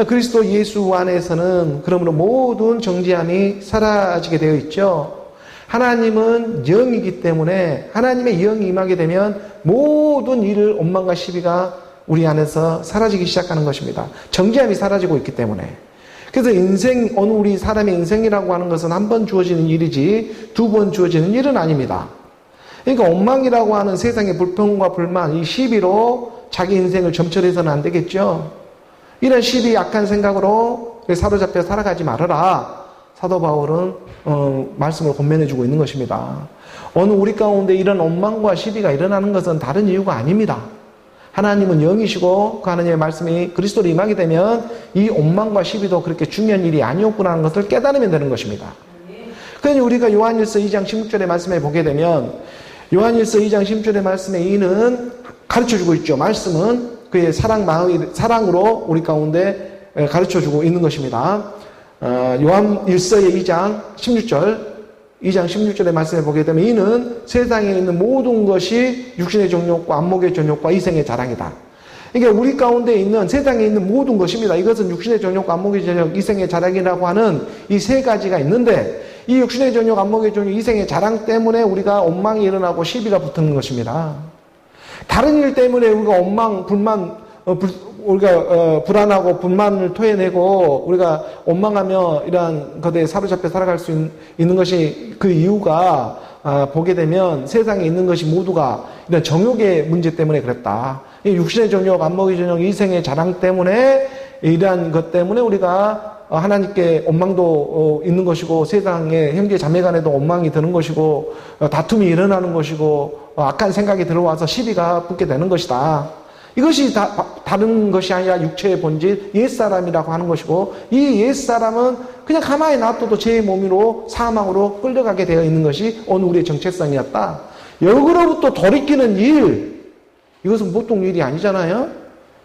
그리스도 예수 안에서는 그러므로 모든 정죄함이 사라지게 되어 있죠. 하나님은 영이기 때문에 하나님의 영이 임하게 되면 모든 일을 원망과 시비가 우리 안에서 사라지기 시작하는 것입니다. 정죄함이 사라지고 있기 때문에. 그래서 어느 우리 사람의 인생이라고 하는 것은 한 번 주어지는 일이지 두 번 주어지는 일은 아닙니다. 그러니까 원망이라고 하는 세상의 불평과 불만, 이 시비로 자기 인생을 점철해서는 안 되겠죠. 이런 시비 약한 생각으로 사로잡혀 살아가지 말아라. 사도 바울은 말씀을 권면해주고 있는 것입니다. 어느 우리 가운데 이런 원망과 시비가 일어나는 것은 다른 이유가 아닙니다. 하나님은 영이시고 그 하나님의 말씀이 그리스도로 임하게 되면 이 원망과 시비도 그렇게 중요한 일이 아니었구나 하는 것을 깨달으면 되는 것입니다. 그러니 우리가 요한일서 2장 16절의 말씀에 보게 되면 요한일서 2장 16절의 말씀에 이는 가르쳐주고 있죠. 말씀은 그의 사랑으로 우리 가운데 가르쳐주고 있는 것입니다. 요한일서의 2장 16절의 말씀에 보게 되면 이는 세상에 있는 모든 것이 육신의 정욕과 안목의 정욕과 이생의 자랑이다. 그러니까 우리 가운데 있는 세상에 있는 모든 것입니다. 이것은 육신의 정욕과 안목의 정욕, 이생의 자랑이라고 하는 이 세 가지가 있는데 이 육신의 정욕, 안목의 정욕, 이생의 자랑 때문에 우리가 원망이 일어나고 시비가 붙는 것입니다. 다른 일 때문에 우리가 원망, 불만, 우리가 불안하고 불만을 토해내고 우리가 원망하며 이러한 것에 사로잡혀 살아갈 수 있는 것이 그 이유가 보게 되면 세상에 있는 것이 모두가 이런 정욕의 문제 때문에 그랬다. 육신의 정욕, 안목의 정욕, 이생의 자랑 때문에 이러한 것 때문에 우리가 하나님께 원망도 있는 것이고 세상에 형제 자매 간에도 원망이 드는 것이고 다툼이 일어나는 것이고 악한 생각이 들어와서 시비가 붙게 되는 것이다. 이것이 다른 것이 아니라 육체의 본질, 옛사람이라고 하는 것이고 이 옛사람은 그냥 가만히 놔둬도 제 몸으로 사망으로 끌려가게 되어 있는 것이 오늘 우리의 정체성이었다. 역으로부터 돌이키는 일, 이것은 보통 일이 아니잖아요.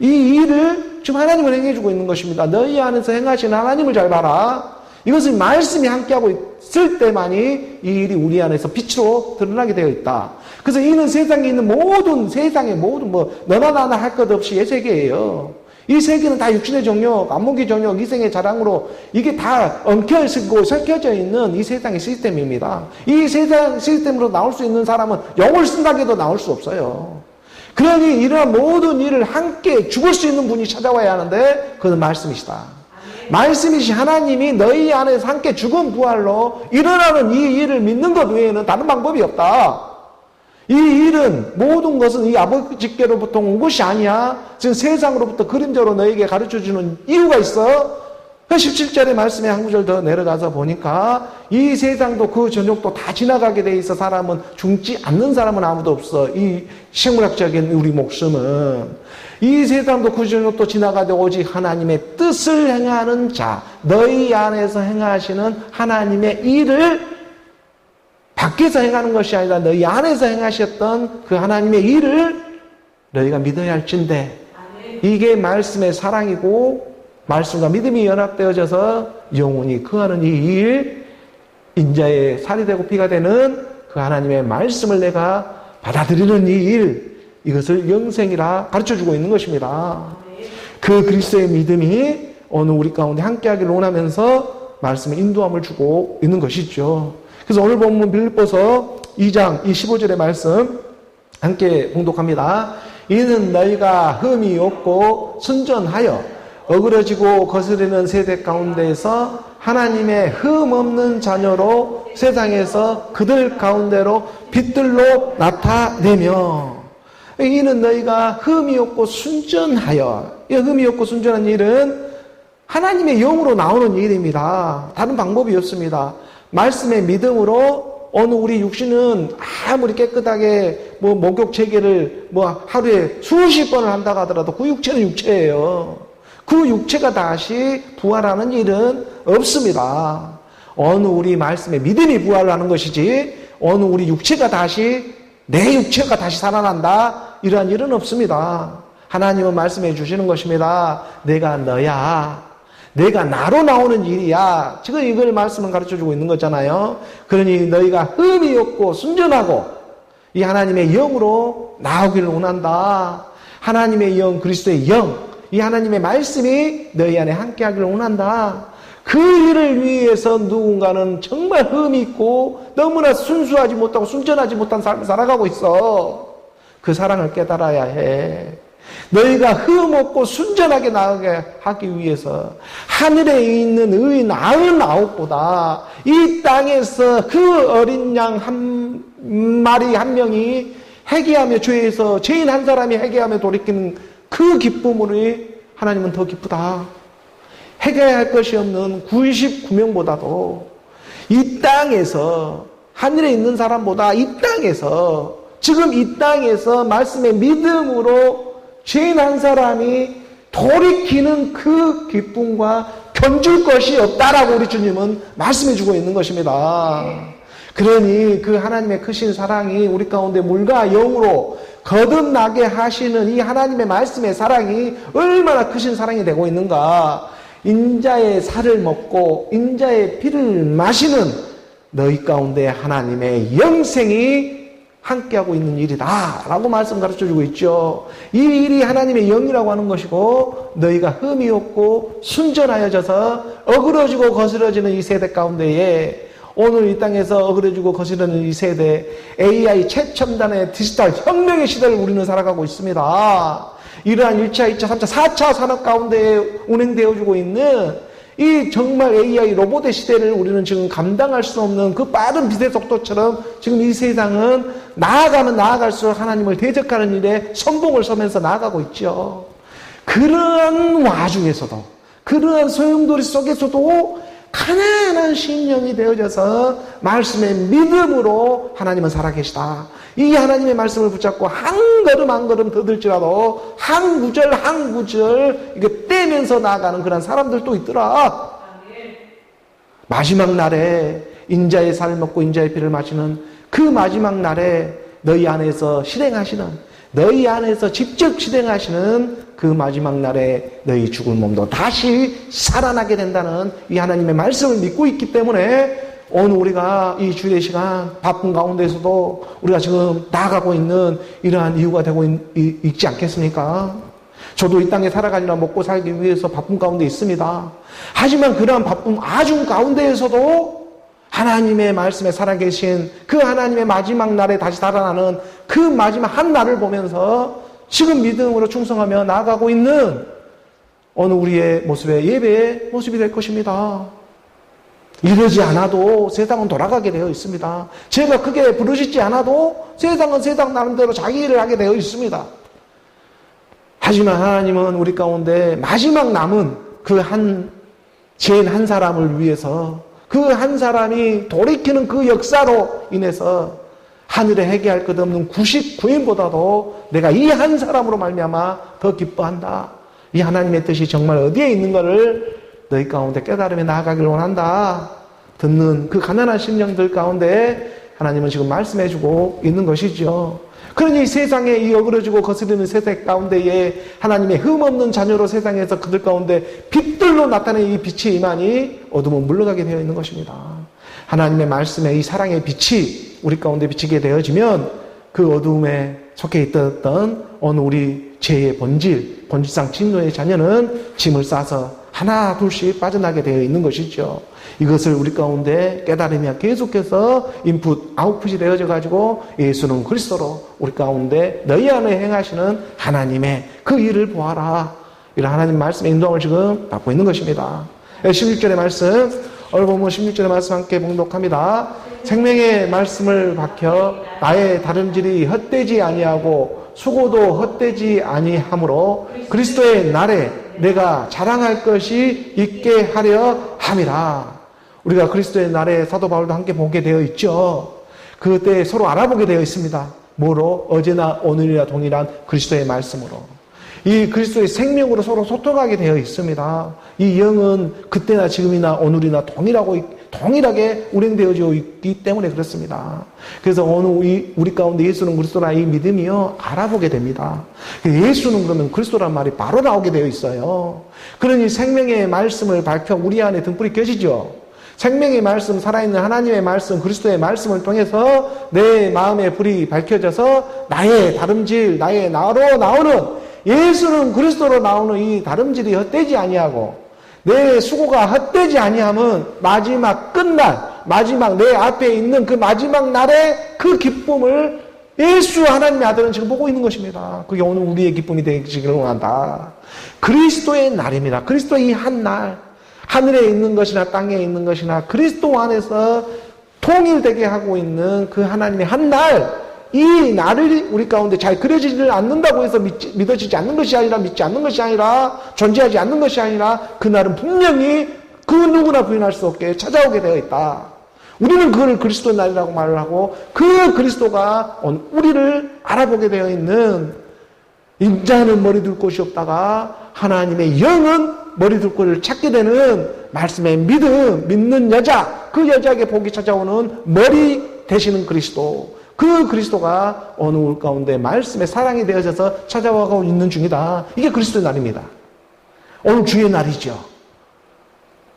이 일을 지금 하나님은 행해주고 있는 것입니다. 너희 안에서 행하시는 하나님을 잘 봐라. 이것은 말씀이 함께하고 있을 때만이 이 일이 우리 안에서 빛으로 드러나게 되어 있다. 그래서 이는 세상에 있는 모든 세상의 모든 너나 나나 할 것 없이 이 세계예요. 이 세계는 다 육신의 정욕, 안목의 정욕, 이생의 자랑으로 이게 다 엉켜있고 섞여져 있는 이 세상의 시스템입니다. 이 세상 시스템으로 나올 수 있는 사람은 영을 쓴다고 해도 나올 수 없어요. 그러니 이러한 모든 일을 함께 죽을 수 있는 분이 찾아와야 하는데 그는 말씀이시다. 말씀이신 하나님이 너희 안에서 함께 죽은 부활로 일어나는 이 일을 믿는 것 외에는 다른 방법이 없다. 이 일은 모든 것은 이 아버지께로부터 온 것이 아니야. 지금 세상으로부터 그림자로 너에게 가르쳐주는 이유가 있어. 17절의 말씀에 한 구절 더 내려가서 보니까 이 세상도 그 전욕도 다 지나가게 돼 있어. 사람은 죽지 않는 사람은 아무도 없어. 이 생물학적인 우리 목숨은 이 세상도 그 전욕도 지나가되 오직 하나님의 뜻을 행하는 자, 너희 안에서 행하시는 하나님의 일을 밖에서 행하는 것이 아니라 너희 안에서 행하셨던 그 하나님의 일을 너희가 믿어야 할진대. 이게 말씀의 사랑이고 말씀과 믿음이 연합되어져서 영혼이 거하는 이 일, 인자의 살이 되고 피가 되는 그 하나님의 말씀을 내가 받아들이는 이 일, 이것을 영생이라 가르쳐주고 있는 것입니다. 그 그리스도의 믿음이 오늘 우리 가운데 함께하기를 원하면서 말씀의 인도함을 주고 있는 것이죠. 그래서 오늘 본문 빌립보서 2장 15절의 말씀 함께 봉독합니다. 이는 너희가 흠이 없고 순전하여 어그러지고 거스르는 세대 가운데에서 하나님의 흠 없는 자녀로 세상에서 그들 가운데로 빛들로 나타내며, 이는 너희가 흠이 없고 순전하여, 이 흠이 없고 순전한 일은 하나님의 영으로 나오는 일입니다. 다른 방법이 없습니다. 말씀의 믿음으로 어느 우리 육신은 아무리 깨끗하게 목욕 체계를 하루에 수십 번을 한다고 하더라도 그 육체는 육체예요. 그 육체가 다시 부활하는 일은 없습니다. 어느 우리 말씀의 믿음이 부활하는 것이지 어느 우리 육체가 다시 내 육체가 다시 살아난다 이러한 일은 없습니다. 하나님은 말씀해 주시는 것입니다. 내가 너야. 내가 나로 나오는 일이야. 지금 이걸 말씀을 가르쳐주고 있는 거잖아요. 그러니 너희가 흠이 없고 순전하고 이 하나님의 영으로 나오기를 원한다. 하나님의 영, 그리스도의 영, 이 하나님의 말씀이 너희 안에 함께하기를 원한다. 그 일을 위해서 누군가는 정말 흠이 있고 너무나 순수하지 못하고 순전하지 못한 삶을 살아가고 있어. 그 사랑을 깨달아야 해. 너희가 흠 없고 순전하게 나가게 하기 위해서 하늘에 있는 의인 99보다 이 땅에서 그 어린 양 한 마리 한 명이 회개하며 죄에서 죄인 한 사람이 회개하며 돌이키는 그 기쁨으로 하나님은 더 기쁘다. 회개해야 할 것이 없는 99명보다도 이 땅에서 하늘에 있는 사람보다 이 땅에서 지금 이 땅에서 말씀의 믿음으로 죄인 한 사람이 돌이키는 그 기쁨과 견줄 것이 없다라고 우리 주님은 말씀해 주고 있는 것입니다. 그러니 그 하나님의 크신 사랑이 우리 가운데 물과 영으로 거듭나게 하시는 이 하나님의 말씀의 사랑이 얼마나 크신 사랑이 되고 있는가. 인자의 살을 먹고 인자의 피를 마시는 너희 가운데 하나님의 영생이 함께하고 있는 일이다 라고 말씀 가르쳐주고 있죠. 이 일이 하나님의 영이라고 하는 것이고 너희가 흠이 없고 순전하여져서 어그러지고 거스러지는 이 세대 가운데에 오늘 이 땅에서 어그러지고 거스르는 이 세대 AI 최첨단의 디지털 혁명의 시대를 우리는 살아가고 있습니다. 이러한 1차, 2차, 3차, 4차 산업 가운데에 운행되어지고 있는 이 정말 AI 로봇의 시대를 우리는 지금 감당할 수 없는 그 빠른 빛의 속도처럼 지금 이 세상은 나아가면 나아갈수록 하나님을 대적하는 일에 선봉을 서면서 나아가고 있죠. 그러한 와중에서도 그러한 소용돌이 속에서도 가난한 심령이 되어져서 말씀의 믿음으로 하나님은 살아계시다. 이 하나님의 말씀을 붙잡고 한 걸음 한 걸음 더 들지라도 한 구절 한 구절 이게 떼면서 나아가는 그런 사람들도 있더라. 마지막 날에 인자의 살을 먹고 인자의 피를 마시는 그 마지막 날에 너희 안에서 실행하시는 너희 안에서 직접 실행하시는 그 마지막 날에 너희 죽을 몸도 다시 살아나게 된다는 이 하나님의 말씀을 믿고 있기 때문에 오늘 우리가 이 주일의 시간 바쁜 가운데서도 우리가 지금 나아가고 있는 이러한 이유가 되고 있지 않겠습니까? 저도 이 땅에 살아가느라 먹고 살기 위해서 바쁜 가운데 있습니다. 하지만 그러한 바쁜 아중 가운데에서도 하나님의 말씀에 살아계신 그 하나님의 마지막 날에 다시 살아나는 그 마지막 한 날을 보면서 지금 믿음으로 충성하며 나아가고 있는 어느 우리의 모습의 예배의 모습이 될 것입니다. 이러지 않아도 세상은 돌아가게 되어 있습니다. 제가 크게 부르짖지 않아도 세상은 세상 나름대로 자기 일을 하게 되어 있습니다. 하지만 하나님은 우리 가운데 마지막 남은 그 죄인 한 사람을 위해서 그 한 사람이 돌이키는 그 역사로 인해서 하늘에 회개할 것 없는 99인보다도 내가 이 한 사람으로 말미암아 더 기뻐한다. 이 하나님의 뜻이 정말 어디에 있는가를 너희 가운데 깨달음에 나아가길 원한다. 듣는 그 가난한 심령들 가운데 하나님은 지금 말씀해주고 있는 것이죠. 그러니 세상에 이 어그러지고 거스르는 세상 가운데에 하나님의 흠없는 자녀로 세상에서 그들 가운데 빛들로 나타내는 이 빛이 임하니 어둠은 물러가게 되어 있는 것입니다. 하나님의 말씀에 이 사랑의 빛이 우리 가운데 비치게 되어지면 그 어둠에 속해 있던 어느 우리 죄의 본질상 진노의 자녀는 짐을 싸서 하나 둘씩 빠져나게 되어 있는 것이죠. 이것을 우리 가운데 깨달으며 계속해서 인풋, 아웃풋이 되어져 가지고 예수는 그리스도로 우리 가운데 너희 안에 행하시는 하나님의 그 일을 보아라. 이런 하나님 말씀의 인도함을 지금 받고 있는 것입니다. 16절의 말씀, 오늘 보면 16절의 말씀 함께 봉독합니다. 생명의 말씀을 밝혀 나의 다름질이 헛되지 아니하고 수고도 헛되지 아니하므로 그리스도의 날에 내가 자랑할 것이 있게 하려 함이라. 우리가 그리스도의 날에 사도 바울도 함께 보게 되어 있죠. 그때 서로 알아보게 되어 있습니다. 뭐로? 어제나 오늘이나 동일한 그리스도의 말씀으로. 이 그리스도의 생명으로 서로 소통하게 되어 있습니다. 이 영은 그때나 지금이나 오늘이나 동일하게 운행되어져 있기 때문에 그렇습니다. 그래서 오늘 우리 가운데 예수는 그리스도라 이 믿음이요 알아보게 됩니다. 예수는 그러면 그리스도란 말이 바로 나오게 되어 있어요. 그러니 생명의 말씀을 밝혀 우리 안에 등불이 켜지죠. 생명의 말씀, 살아있는 하나님의 말씀, 그리스도의 말씀을 통해서 내 마음의 불이 밝혀져서 나의 다름질, 나의 나로 나오는 예수는 그리스도로 나오는 이 다름질이 헛되지 아니하고 내 수고가 헛되지 아니하면 마지막 끝날, 마지막 내 앞에 있는 그 마지막 날의 그 기쁨을 예수 하나님의 아들은 지금 보고 있는 것입니다. 그게 오늘 우리의 기쁨이 되기를 원한다. 그리스도의 날입니다. 그리스도의 이 한 날, 하늘에 있는 것이나 땅에 있는 것이나 그리스도 안에서 통일되게 하고 있는 그 하나님의 한 날, 이 날을 우리 가운데 잘 그려지지를 않는다고 해서 믿어지지 않는 것이 아니라 믿지 않는 것이 아니라 존재하지 않는 것이 아니라 그 날은 분명히 그 누구나 부인할 수 없게 찾아오게 되어 있다. 우리는 그걸 그리스도의 날이라고 말을 하고 그 그리스도가 우리를 알아보게 되어 있는 인자는 머리 둘 곳이 없다가 하나님의 영은 머리 둘 곳을 찾게 되는 말씀의 믿는 여자, 그 여자에게 복이 찾아오는 머리 되시는 그리스도, 그 그리스도가 어느 우리 가운데 말씀의 사랑이 되어져서 찾아와가고 있는 중이다. 이게 그리스도의 날입니다. 오늘 주의 날이죠.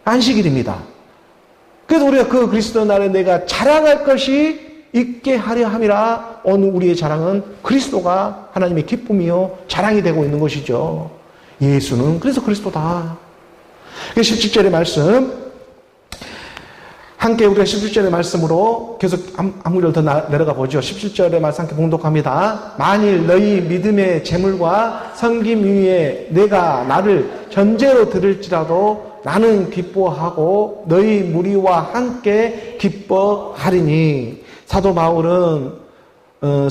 안식일입니다. 그래서 우리가 그 그리스도의 날에 내가 자랑할 것이 있게 하려 함이라. 오늘 우리의 자랑은 그리스도가 하나님의 기쁨이요 자랑이 되고 있는 것이죠. 예수는 그래서 그리스도다. 17절의 말씀 함께 우리가 17절의 말씀으로 계속 한 구절 더 내려가 보죠. 17절의 말씀 함께 봉독합니다. 만일 너희 믿음의 재물과 섬김 위에 내가 나를 전제로 들을지라도 나는 기뻐하고 너희 무리와 함께 기뻐하리니. 사도 바울은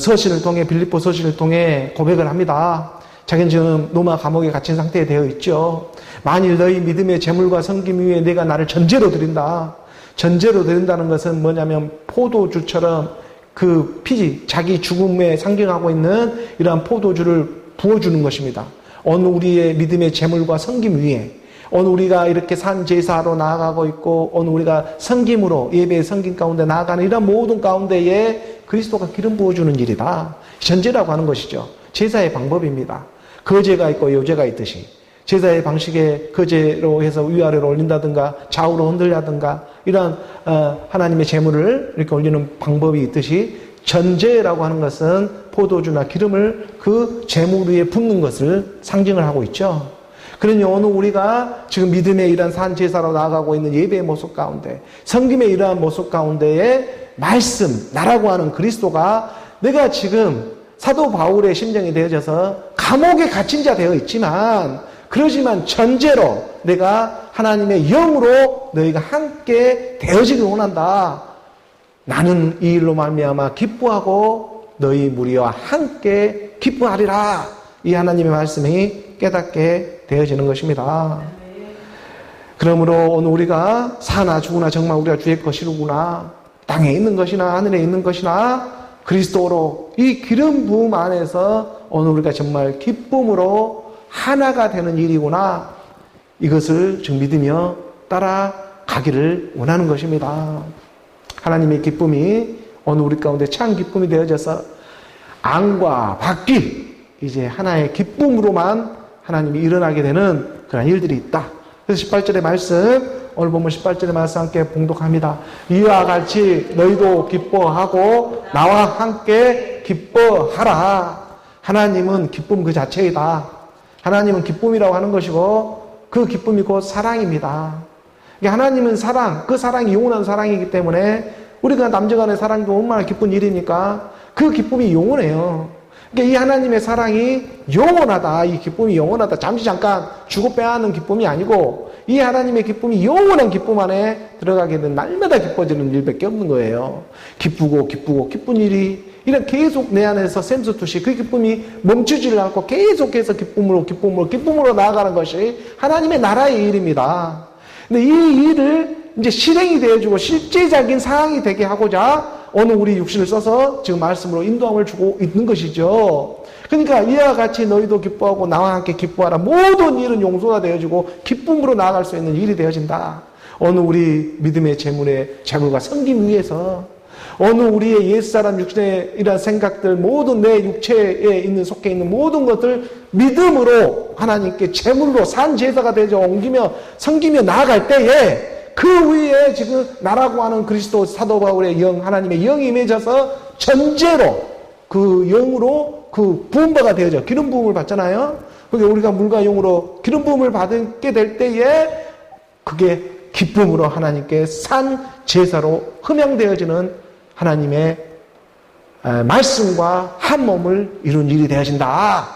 서신을 통해 빌립보 서신을 통해 고백을 합니다. 자기는 지금 로마 감옥에 갇힌 상태에 되어 있죠. 만일 너희 믿음의 재물과 섬김 위에 내가 나를 전제로 드린다. 전제로 드린다는 것은 뭐냐면 포도주처럼 그 피지, 자기 죽음에 상징하고 있는 이러한 포도주를 부어주는 것입니다. 어느 우리의 믿음의 재물과 섬김 위에, 어느 우리가 이렇게 산 제사로 나아가고 있고, 어느 우리가 섬김으로 예배의 섬김 가운데 나아가는 이런 모든 가운데에 그리스도가 기름 부어주는 일이다. 전제라고 하는 것이죠. 제사의 방법입니다. 거제가 있고 요제가 있듯이 제사의 방식에 거제로 해서 위아래로 올린다든가 좌우로 흔들다든가 이런 하나님의 제물을 이렇게 올리는 방법이 있듯이 전제라고 하는 것은 포도주나 기름을 그 제물 위에 붓는 것을 상징을 하고 있죠. 그러니 오늘 우리가 지금 믿음의 이러한 산제사로 나아가고 있는 예배의 모습 가운데 성김의 이러한 모습 가운데에 말씀, 나라고 하는 그리스도가 내가 지금 사도 바울의 심정이 되어져서 감옥에 갇힌 자 되어 있지만 그러지만 전제로 내가 하나님의 영으로 너희가 함께 되어지길 원한다. 나는 이 일로 말미암아 기뻐하고 너희 무리와 함께 기뻐하리라. 이 하나님의 말씀이 깨닫게 되어지는 것입니다. 그러므로 오늘 우리가 사나 죽으나 정말 우리가 주의 것이로구나. 땅에 있는 것이나 하늘에 있는 것이나 그리스도로 이 기름 부음 안에서 오늘 우리가 정말 기쁨으로 하나가 되는 일이구나. 이것을 좀 믿으며 따라가기를 원하는 것입니다. 하나님의 기쁨이 오늘 우리 가운데 참 기쁨이 되어져서 안과 밖이 이제 하나의 기쁨으로만 하나님이 일어나게 되는 그런 일들이 있다. 그래서 18절의 말씀, 오늘 보면 18절의 말씀 함께 봉독합니다. 이와 같이 너희도 기뻐하고 나와 함께 기뻐하라. 하나님은 기쁨 그 자체이다. 하나님은 기쁨이라고 하는 것이고 그 기쁨이 곧 사랑입니다. 하나님은 사랑, 그 사랑이 영원한 사랑이기 때문에 우리가 남녀간의 사랑도 얼마나 기쁜 일이니까 그 기쁨이 영원해요. 그러니까 이 하나님의 사랑이 영원하다. 이 기쁨이 영원하다. 잠시 잠깐 주고 빼앗는 기쁨이 아니고 이 하나님의 기쁨이 영원한 기쁨 안에 들어가게 된 날마다 기뻐지는 일밖에 없는 거예요. 기쁘고 기쁜 일이 이런 계속 내 안에서 샘솟듯이 그 기쁨이 멈추지를 않고 계속해서 기쁨으로 나아가는 것이 하나님의 나라의 일입니다. 근데 이 일을 이제 실행이 되어주고 실제적인 상황이 되게 하고자 오늘 우리 육신을 써서 지금 말씀으로 인도함을 주고 있는 것이죠. 그러니까 이와 같이 너희도 기뻐하고 나와 함께 기뻐하라. 모든 일은 용서가 되어지고 기쁨으로 나아갈 수 있는 일이 되어진다. 오늘 우리 믿음의 재물과 섬김 위해서 어느 우리의 옛사람 육신의 이런 생각들 모든 내 육체에 있는 속해 있는 모든 것들 믿음으로 하나님께 제물로 산 제사가 되어 옮기며 섬기며 나아갈 때에 그 위에 지금 나라고 하는 그리스도 사도 바울의 영 하나님의 영이 임해져서 전제로 그 영으로 그 부음바가 되어져 기름 부음을 받잖아요. 그게 우리가 물과 영으로 기름 부음을 받게 될 때에 그게 기쁨으로 하나님께 산 제사로 흠양되어지는 하나님의 말씀과 한 몸을 이룬 일이 되어진다.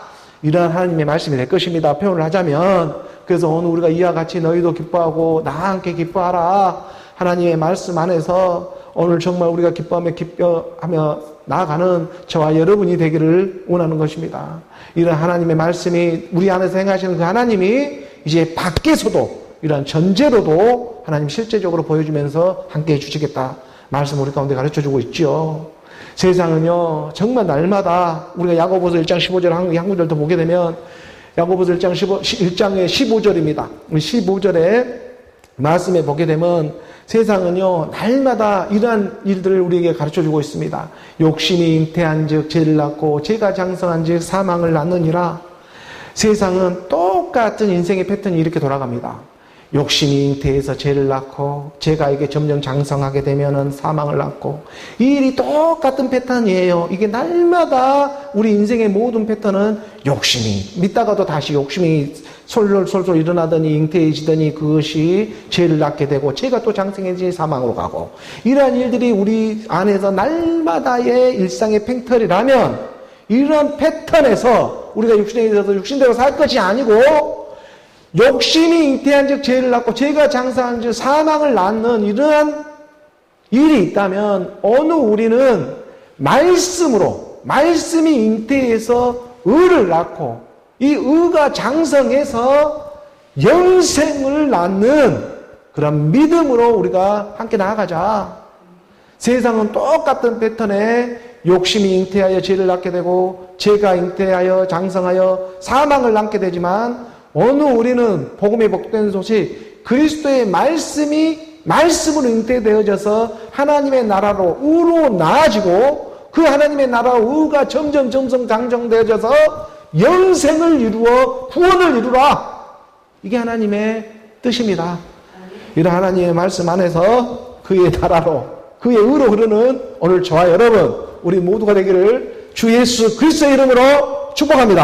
이러한 하나님의 말씀이 될 것입니다. 표현을 하자면 그래서 오늘 우리가 이와 같이 너희도 기뻐하고 나와 함께 기뻐하라. 하나님의 말씀 안에서 오늘 정말 우리가 기뻐하며 나아가는 저와 여러분이 되기를 원하는 것입니다. 이런 하나님의 말씀이 우리 안에서 행하시는 그 하나님이 이제 밖에서도 이런 전제로도 하나님 실제적으로 보여주면서 함께 해주시겠다. 말씀 우리 가운데 가르쳐주고 있죠. 세상은요 정말 날마다 우리가 야고보서 1장 15절 한 구절도 보게 되면 야고보서 1장의 15절입니다. 15절에 말씀에 보게 되면 세상은요 날마다 이러한 일들을 우리에게 가르쳐주고 있습니다. 욕심이 잉태한 즉 죄를 낳고 죄가 장성한 즉 사망을 낳느니라. 세상은 똑같은 인생의 패턴이 이렇게 돌아갑니다. 욕심이 잉태해서 죄를 낳고 죄가 이게 점점 장성하게 되면은 사망을 낳고 이 일이 똑같은 패턴이에요. 이게 날마다 우리 인생의 모든 패턴은 욕심이 믿다가도 다시 욕심이 솔솔 일어나더니 잉태해지더니 그것이 죄를 낳게 되고 죄가 또 장성해지 사망으로 가고 이러한 일들이 우리 안에서 날마다의 일상의 팽털이라면 이런 패턴에서 우리가 육신에 있어서 육신대로 살 것이 아니고 욕심이 잉태한 즉 죄를 낳고 죄가 장사한 즉 사망을 낳는 이러한 일이 있다면 어느 우리는 말씀이 잉태해서 의를 낳고 이 의가 장성해서 영생을 낳는 그런 믿음으로 우리가 함께 나아가자. 세상은 똑같은 패턴에 욕심이 잉태하여 죄를 낳게 되고 죄가 잉태하여 장성하여 사망을 낳게 되지만 어느 우리는 복음의 복된 소식 그리스도의 말씀으로 잉태되어져서 하나님의 나라로 의로 나아지고 그 하나님의 나라와 의가 점점 장정되어져서 영생을 이루어 구원을 이루라. 이게 하나님의 뜻입니다. 이런 하나님의 말씀 안에서 그의 나라로 그의 의로 흐르는 오늘 저와 여러분 우리 모두가 되기를 주 예수 그리스도의 이름으로 축복합니다.